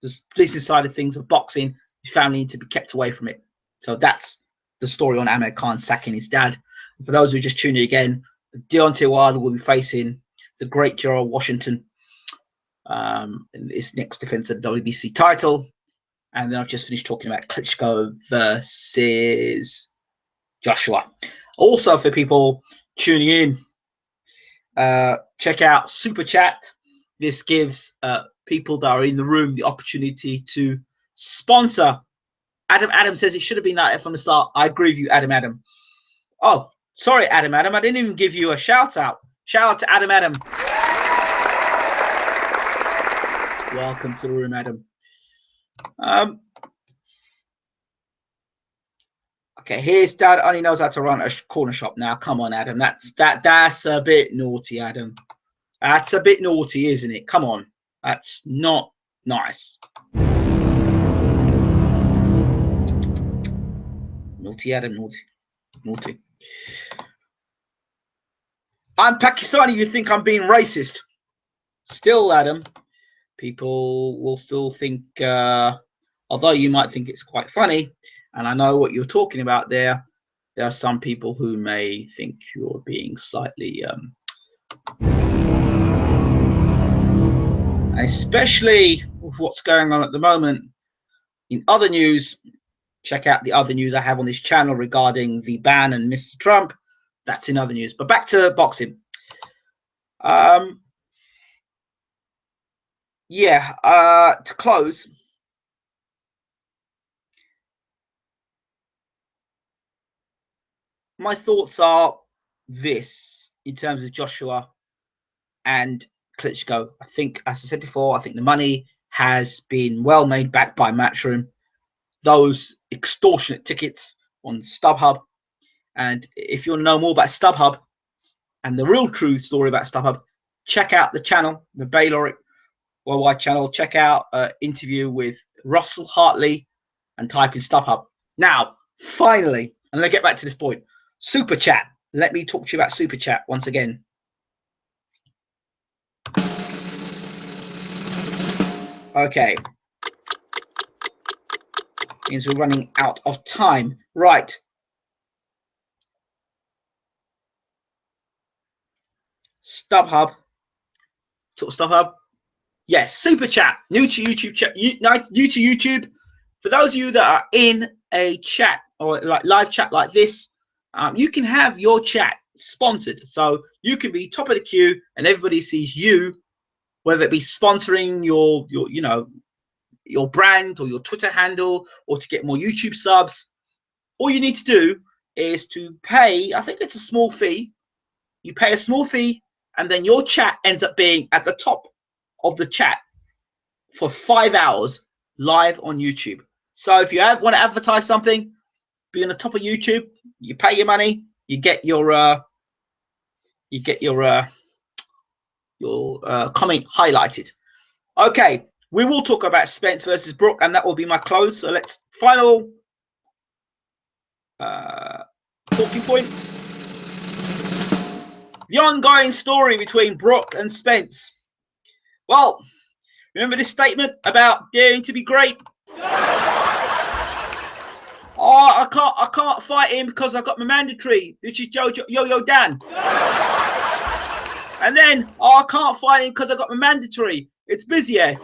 side of things of boxing, his family need to be kept away from it. So that's the story on Amir Khan sacking his dad. And for those who are just tuning again, Deontay Wilder will be facing the great Gerald Washington in his next defense of the WBC title. And then I've just finished talking about Klitschko versus Joshua. Also, for people tuning in, check out Super Chat. This gives people that are in the room the opportunity to sponsor. Adam says it should have been like that from the start. I agree with you, Adam. Oh, sorry, Adam. I didn't even give you a shout out. Shout out to Adam. Welcome to the room, Adam. Okay, here's Dad only knows how to run a corner shop now. Come on, Adam. That's a bit naughty, Adam. That's a bit naughty, isn't it? Come on. That's not nice. Naughty, Adam. Naughty. I'm Pakistani. You think I'm being racist? Still, Adam, people will still think, although you might think it's quite funny, and I know what you're talking about there are some people who may think you're being slightly, especially with what's going on at the moment in other news. Check out the other news I have on this channel regarding the ban and Mr. Trump. That's in other news. But back to boxing. To close, my thoughts are this in terms of Joshua and Klitschko. I think, as I said before, I think the money has been well made back by Matchroom. Those extortionate tickets on StubHub. And if you want to know more about StubHub and the real true story about StubHub, check out the channel, the Baylor Worldwide channel. Check out an interview with Russell Hartley and type in StubHub. Now, finally, and let's get back to this point. Super Chat. Let me talk to you about Super Chat once again. Okay. Means we're running out of time. Right. StubHub. Talk StubHub. Yes, Super Chat. New to YouTube chat. New to YouTube. For those of you that are in a chat or like live chat like this, you can have your chat sponsored. So you can be top of the queue and everybody sees you, whether it be sponsoring your brand or your Twitter handle or to get more YouTube subs. All you need to do is to pay, I think it's a small fee. You pay a small fee and then your chat ends up being at the top of the chat for 5 hours live on YouTube. So if you want to advertise something, be on the top of YouTube. You pay your money, you get your comment highlighted. Okay, we will talk about Spence versus Brook, and that will be my close. So let's final talking point. The ongoing story between Brook and Spence. Well, remember this statement about daring to be great? Oh, I can't fight him because I've got my mandatory, which is Yo-Yo Dan. And then, oh, I can't fight him because I've got my mandatory. It's busier.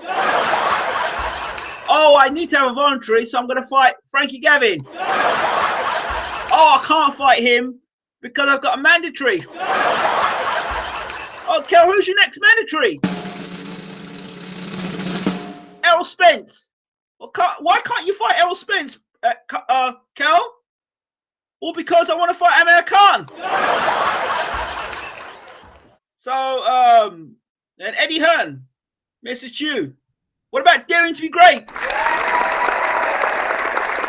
Oh, I need to have a voluntary, so I'm going to fight Frankie Gavin. Oh, I can't fight him because I've got a mandatory. Okay, who's your next mandatory? Errol Spence. Well, why can't you fight Errol Spence, Kel? Or because I want to fight Amir Khan. So, and Eddie Hearn, Mrs. Chu. What about daring to be great?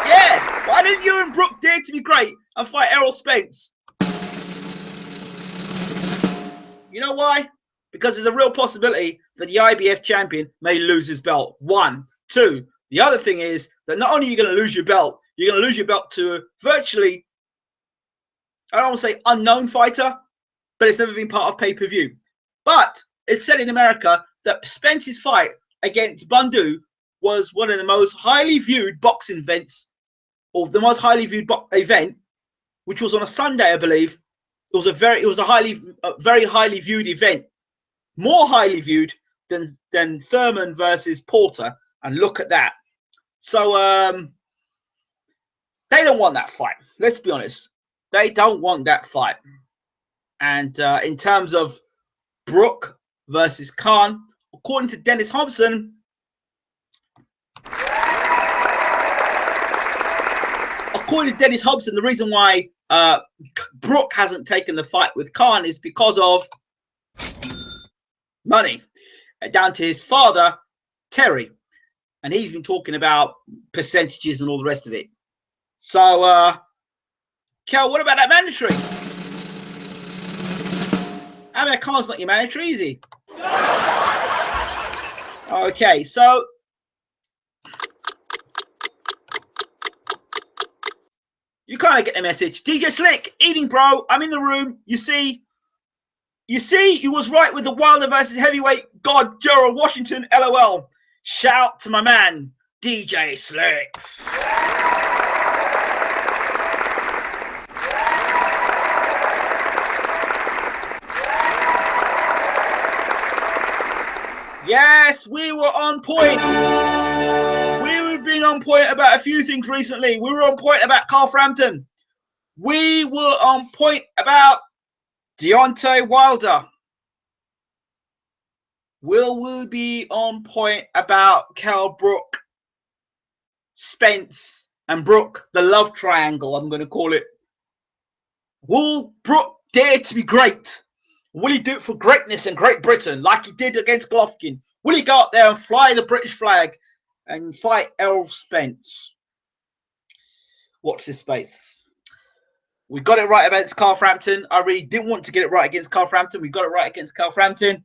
Yeah, why didn't you and Brook dare to be great and fight Errol Spence? You know why? Because there's a real possibility that the IBF champion may lose his belt. 1, 2. The other thing is that not only are you going to lose your belt, you're going to lose your belt to a virtually, I don't want to say unknown fighter, but it's never been part of pay-per-view. But it's said in America that Spence's fight against Bundu was one of the most highly viewed boxing events, or the most highly viewed event, which was on a Sunday, I believe. It was a very highly viewed event, more highly viewed than Thurman versus Porter. And look at that. So they don't want that fight. Let's be honest. They don't want that fight. And in terms of Brook versus Khan, according to Dennis Hobson, the reason why Brook hasn't taken the fight with Khan is because of money, down to his father, Terry. And he's been talking about percentages and all the rest of it. So, Kel, what about that mandatory? Amir Khan's not your mandatory, is he? Okay, so you kind of get the message. DJ Slick, evening, bro. I'm in the room. You see, you was right with the Wilder versus heavyweight god Gerald Washington. LOL. Shout to my man, DJ Slicks. Yes, we were on point. We've been on point about a few things recently. We were on point about Carl Frampton. We were on point about Deontay Wilder. Will we be on point about Kell Brook, Spence, and Brook, the love triangle, I'm going to call it? Will Brook dare to be great? Will he do it for greatness in Great Britain like he did against Golovkin? Will he go up there and fly the British flag and fight Errol Spence? Watch this space. We got it right against Carl Frampton. I really didn't want to get it right against Carl Frampton. We got it right against Carl Frampton.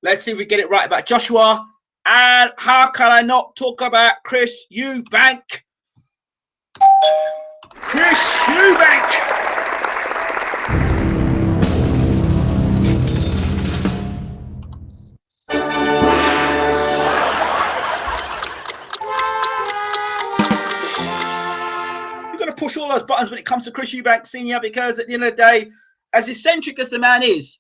Let's see if we get it right about Joshua. And how can I not talk about Chris Eubank? Chris Eubank! You've got to push all those buttons when it comes to Chris Eubank Sr. because at the end of the day, as eccentric as the man is,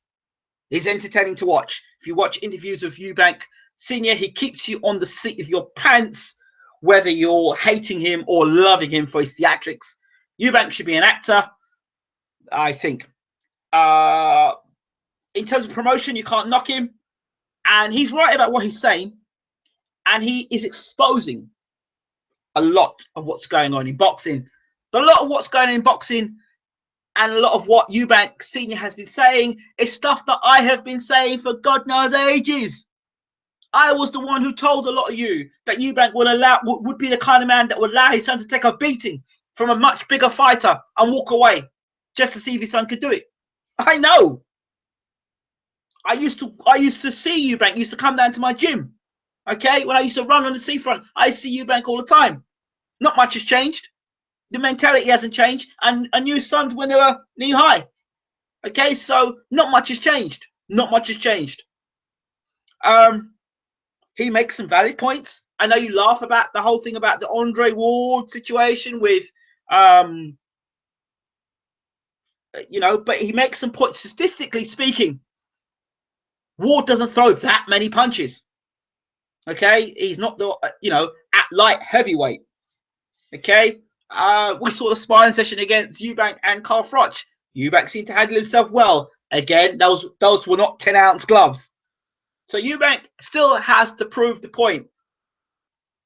he's entertaining to watch. If you watch interviews of Eubank Senior, he keeps you on the seat of your pants, whether you're hating him or loving him for his theatrics. Eubank should be an actor, I think. In terms of promotion, you can't knock him. And he's right about what he's saying. And he is exposing a lot of what's going on in boxing. But a lot of what's going on in boxing and a lot of what Eubank Senior has been saying is stuff that I have been saying for God knows ages. I was the one who told a lot of you that Eubank would be the kind of man that would allow his son to take a beating from a much bigger fighter and walk away just to see if his son could do it. I know. I used to see Eubank, used to come down to my gym. Okay, when I used to run on the seafront, I see Eubank all the time. Not much has changed. The mentality hasn't changed, and I knew his sons when they were knee high. Okay, so not much has changed. Not much has changed. He makes some valid points. I know you laugh about the whole thing about the Andre Ward situation with, you know, but he makes some points. Statistically speaking, Ward doesn't throw that many punches. Okay, he's not the, you know, at light heavyweight. Okay, we saw the sparring session against Eubank and Carl Froch. Eubank seemed to handle himself well. Again, those were not 10-ounce gloves. So Eubank still has to prove the point.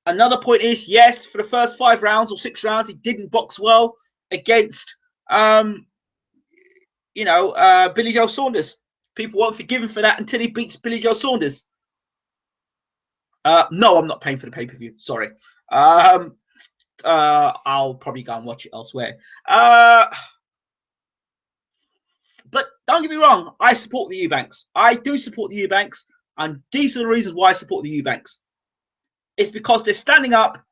Another point is, yes, for the first 5 rounds or 6 rounds, he didn't box well against, you know, Billy Joe Saunders. People won't forgive him for that until he beats Billy Joe Saunders. No, I'm not paying for the pay-per-view. Sorry. I'll probably go and watch it elsewhere. But don't get me wrong, I support the Eubanks. I do support the Eubanks, and these are the reasons why I support the Eubanks. It's because they're standing up,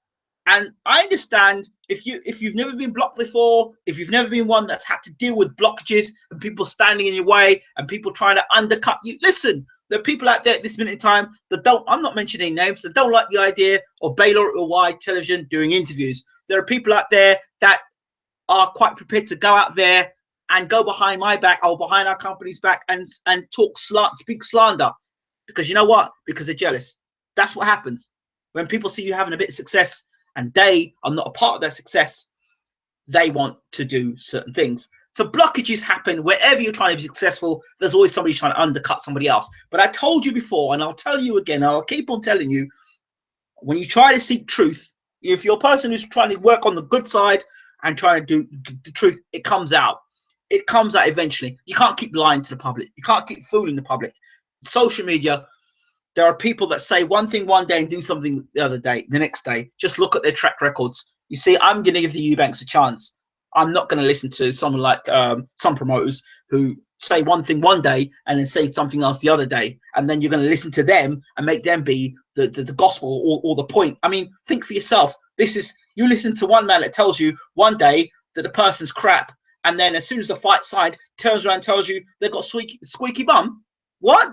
and I understand if you've never been blocked before, if you've never been one that's had to deal with blockages and people standing in your way and people trying to undercut you. Listen, there are people out there at this minute in time that don't, I'm not mentioning names, that don't like the idea of Baylor or Wide Television doing interviews. There are people out there that are quite prepared to go out there and go behind my back or behind our company's back and speak slander. Because you know what? Because they're jealous. That's what happens. When people see you having a bit of success and they are not a part of that success, they want to do certain things. So blockages happen wherever you're trying to be successful. There's always somebody trying to undercut somebody else. But I told you before, and I'll tell you again, and I'll keep on telling you, when you try to seek truth, if you're a person who's trying to work on the good side and trying to do the truth, it comes out. It comes out eventually. You can't keep lying to the public. You can't keep fooling the public. Social media, there are people that say one thing one day and do something the other day, the next day. Just look at their track records. You see, I'm going to give the Eubanks a chance. I'm not going to listen to someone like some promoters who say one thing one day and then say something else the other day. And then you're going to listen to them and make them be the gospel or the point. I mean, think for yourselves. This is, you listen to one man that tells you one day that the person's crap. And then as soon as the fight's signed, turns around and tells you they've got squeaky bum. What?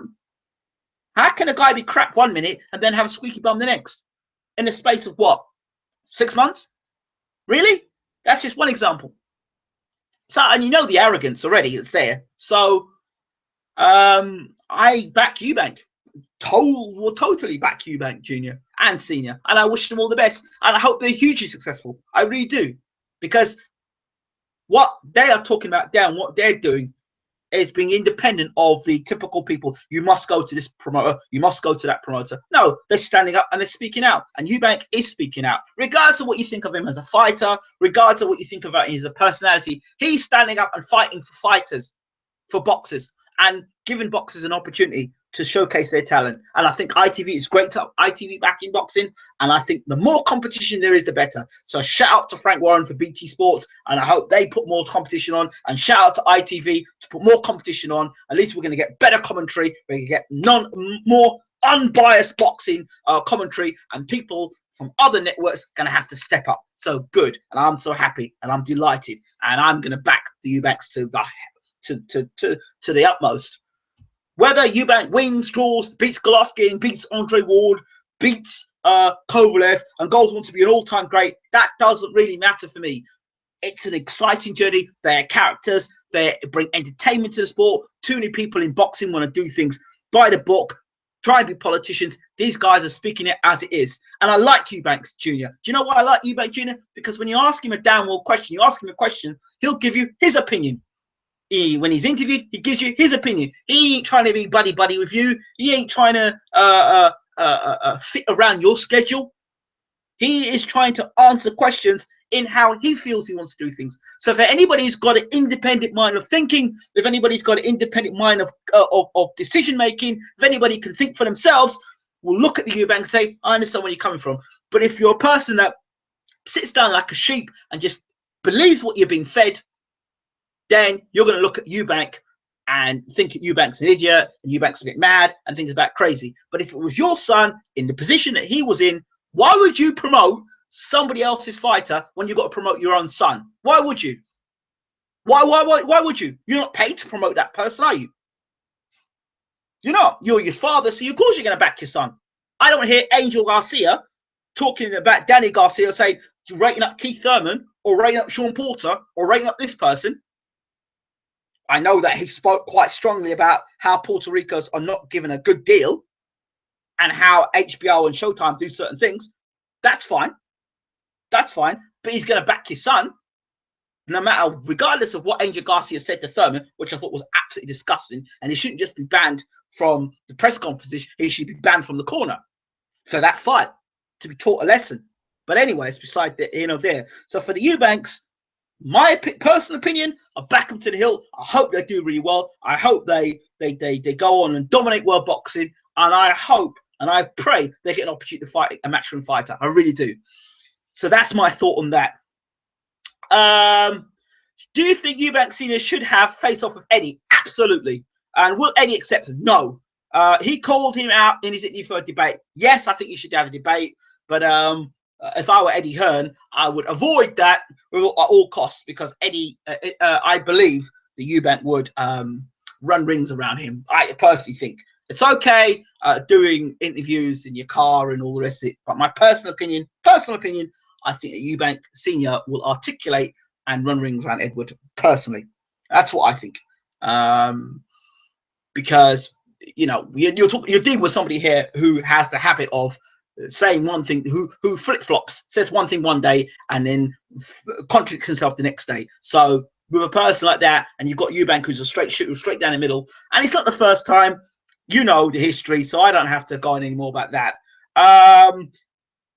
How can a guy be crap 1 minute and then have a squeaky bum the next? In the space of what? 6 months? Really? That's just one example. So, and you know the arrogance already that's there. So, I back Eubank. Totally back Eubank Jr. and Senior. And I wish them all the best. And I hope they're hugely successful. I really do. Because what they are talking about down, what they're doing is being independent of the typical people. You must go to this promoter. You must go to that promoter. No, they're standing up and they're speaking out. And Eubank is speaking out. Regardless of what you think of him as a fighter, regardless of what you think about him as a personality, he's standing up and fighting for fighters, for boxers, and giving boxers an opportunity to showcase their talent. And I think ITV is great to have ITV back in boxing. And I think the more competition there is, the better. So shout out to Frank Warren for BT Sports. And I hope they put more competition on. And shout out to ITV to put more competition on. At least we're going to get better commentary. We're going to get more unbiased boxing commentary. And people from other networks are going to have to step up. So good. And I'm so happy. And I'm delighted. And I'm going to back the Eubanks to the utmost. Whether Eubank wins, draws, beats Golovkin, beats Andre Ward, beats Kovalev, and goes on to be an all-time great, that doesn't really matter for me. It's an exciting journey. They're characters. They bring entertainment to the sport. Too many people in boxing want to do things by the book, try and be politicians. These guys are speaking it as it is. And I like Eubanks Jr. Do you know why I like Eubank Jr.? Because when you ask him a downward question, you ask him a question, he'll give you his opinion. When he's interviewed, he gives you his opinion. He ain't trying to be buddy-buddy with you. He ain't trying to fit around your schedule. He is trying to answer questions in how he feels he wants to do things. So if anybody's got an independent mind of thinking, if anybody's got an independent mind of decision-making, if anybody can think for themselves, will look at the Eubank and say, I understand where you're coming from. But if you're a person that sits down like a sheep and just believes what you're being fed, then you're going to look at Eubank and think Eubank's an idiot and Eubank's a bit mad and things about crazy. But if it was your son in the position that he was in, why would you promote somebody else's fighter when you've got to promote your own son? Why would you? Why would you? You're not paid to promote that person, are you? You're not. You're your father, so of course you're going to back your son. I don't hear Angel Garcia talking about Danny Garcia saying, rating up Keith Thurman or rating up Sean Porter or rating up this person. I know that he spoke quite strongly about how Puerto Ricos are not given a good deal and how HBO and Showtime do certain things. That's fine. That's fine. But he's going to back his son, no matter, regardless of what Angel Garcia said to Thurman, which I thought was absolutely disgusting. And he shouldn't just be banned from the press conferences. He should be banned from the corner for that fight, to be taught a lesson. But anyway, it's beside the, there. So for the Eubanks, my personal opinion, I back them to the hill. I hope they do really well. I hope they go on and dominate world boxing. And I hope and I pray they get an opportunity to fight a matchroom fighter. I really do. So that's my thought on that. Do you think Eubank Sr. should have face off with Eddie? Absolutely. And will Eddie accept it? No. He called him out in his interview for a debate. Yes, I think you should have a debate. But if I were Eddie Hearn, I would avoid that at all costs, because Eddie, I believe the Eubank would run rings around him. I personally think it's okay doing interviews in your car and all the rest of it. But my personal opinion, I think that Eubank Senior will articulate and run rings around Edward. Personally, that's what I think. Because you're dealing with somebody here who has the habit of saying one thing, who flip-flops, says one thing one day and then contradicts himself the next day. So with a person like that, and you've got Eubank, who's a straight shooter, straight down the middle, and it's not the first time. You know the history, so I don't have to go on any more about that.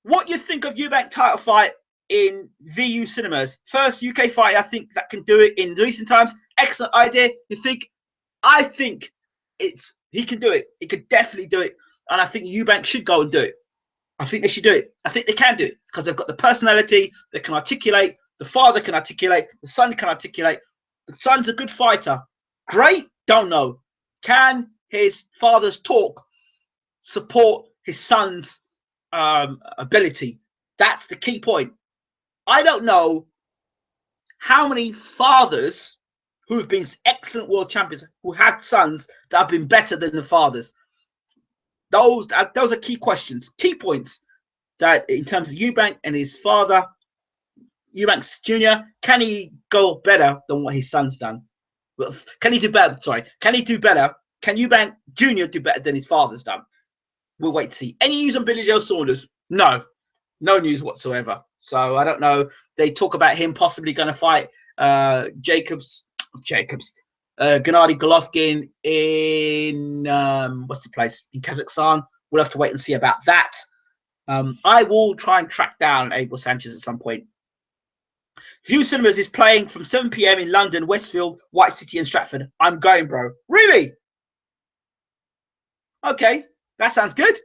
What do you think of Eubank title fight in VU cinemas? First UK fight, I think, that can do it in recent times. Excellent idea. You think? I think he can do it. He could definitely do it, and I think Eubank should go and do it. I think they should do it. I think they can do it because they've got the personality. They can articulate. The father can articulate. The son can articulate. The son's a good fighter. Great? Don't know. Can his father's talk support his son's ability? That's the key point. I don't know how many fathers who've been excellent world champions who had sons that have been better than the fathers. Those are key questions, key points, that in terms of Eubank and his father, Eubank Jr., can he go better than what his son's done? Well, can he do better? Sorry, can he do better? Can Eubank Jr. do better than his father's done? We'll wait to see. Any news on Billy Joe Saunders? No news whatsoever. So I don't know. They talk about him possibly going to fight Gennady Golovkin in what's the place in Kazakhstan. We'll have to wait and see about that. I will try and track down Abel Sanchez at some point. View Cinemas is playing from 7 p.m. in London, Westfield, White City, and Stratford. I'm going, bro. Really? Okay, that sounds good.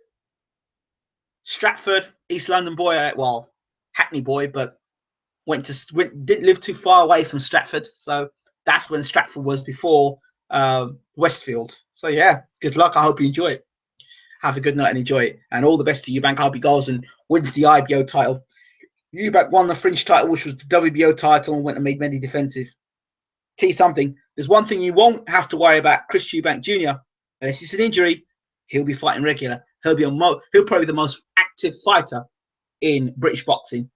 Stratford, East London boy. Well, Hackney boy, but didn't live too far away from Stratford, so that's when Stratford was before Westfield. So yeah, good luck. I hope you enjoy it. Have a good night and enjoy it. And all the best to Eubank. I hope he goes and wins the IBO title. Eubank won the Fringe title, which was the WBO title, and went and made many defensive. Tell you something, there's one thing you won't have to worry about Chris Eubank Jr. Unless it's an injury, he'll be fighting regular. He'll probably be the most active fighter in British boxing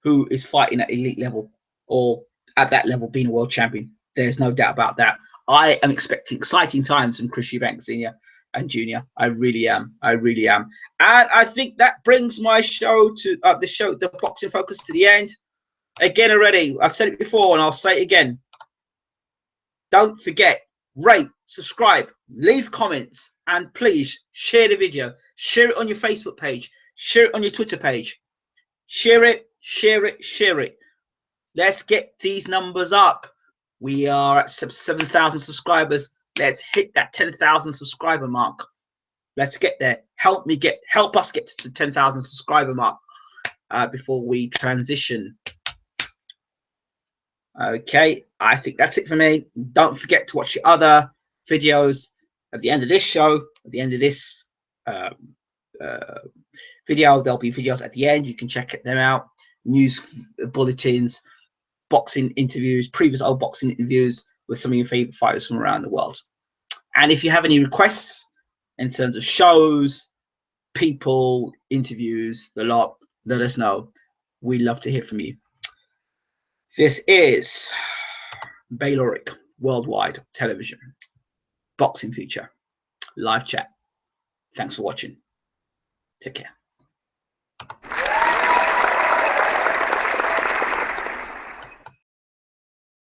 who is fighting at elite level, or at that level being a world champion. There's no doubt about that. I am expecting exciting times from Chris Eubank Sr. and Jr. I really am. And I think that brings my show to the Boxing Focus, to the end. Again, already, I've said it before and I'll say it again. Don't forget, rate, subscribe, leave comments, and please share the video. Share it on your Facebook page. Share it on your Twitter page. Share it. Let's get these numbers up. We are at 7,000 subscribers. Let's hit that 10,000 subscriber mark. Let's get there. Help us get to the 10,000 subscriber mark before we transition. Okay, I think that's it for me. Don't forget to watch the other videos at the end of this show, at the end of this uh, video. There'll be videos at the end. You can check them out. News bulletins, boxing interviews, previous old boxing interviews with some of your favorite fighters from around the world. And if you have any requests in terms of shows, people, interviews, the lot, let us know. We love to hear from you. This is Bayloric Worldwide Television Boxing Feature live chat. Thanks for watching. Take care.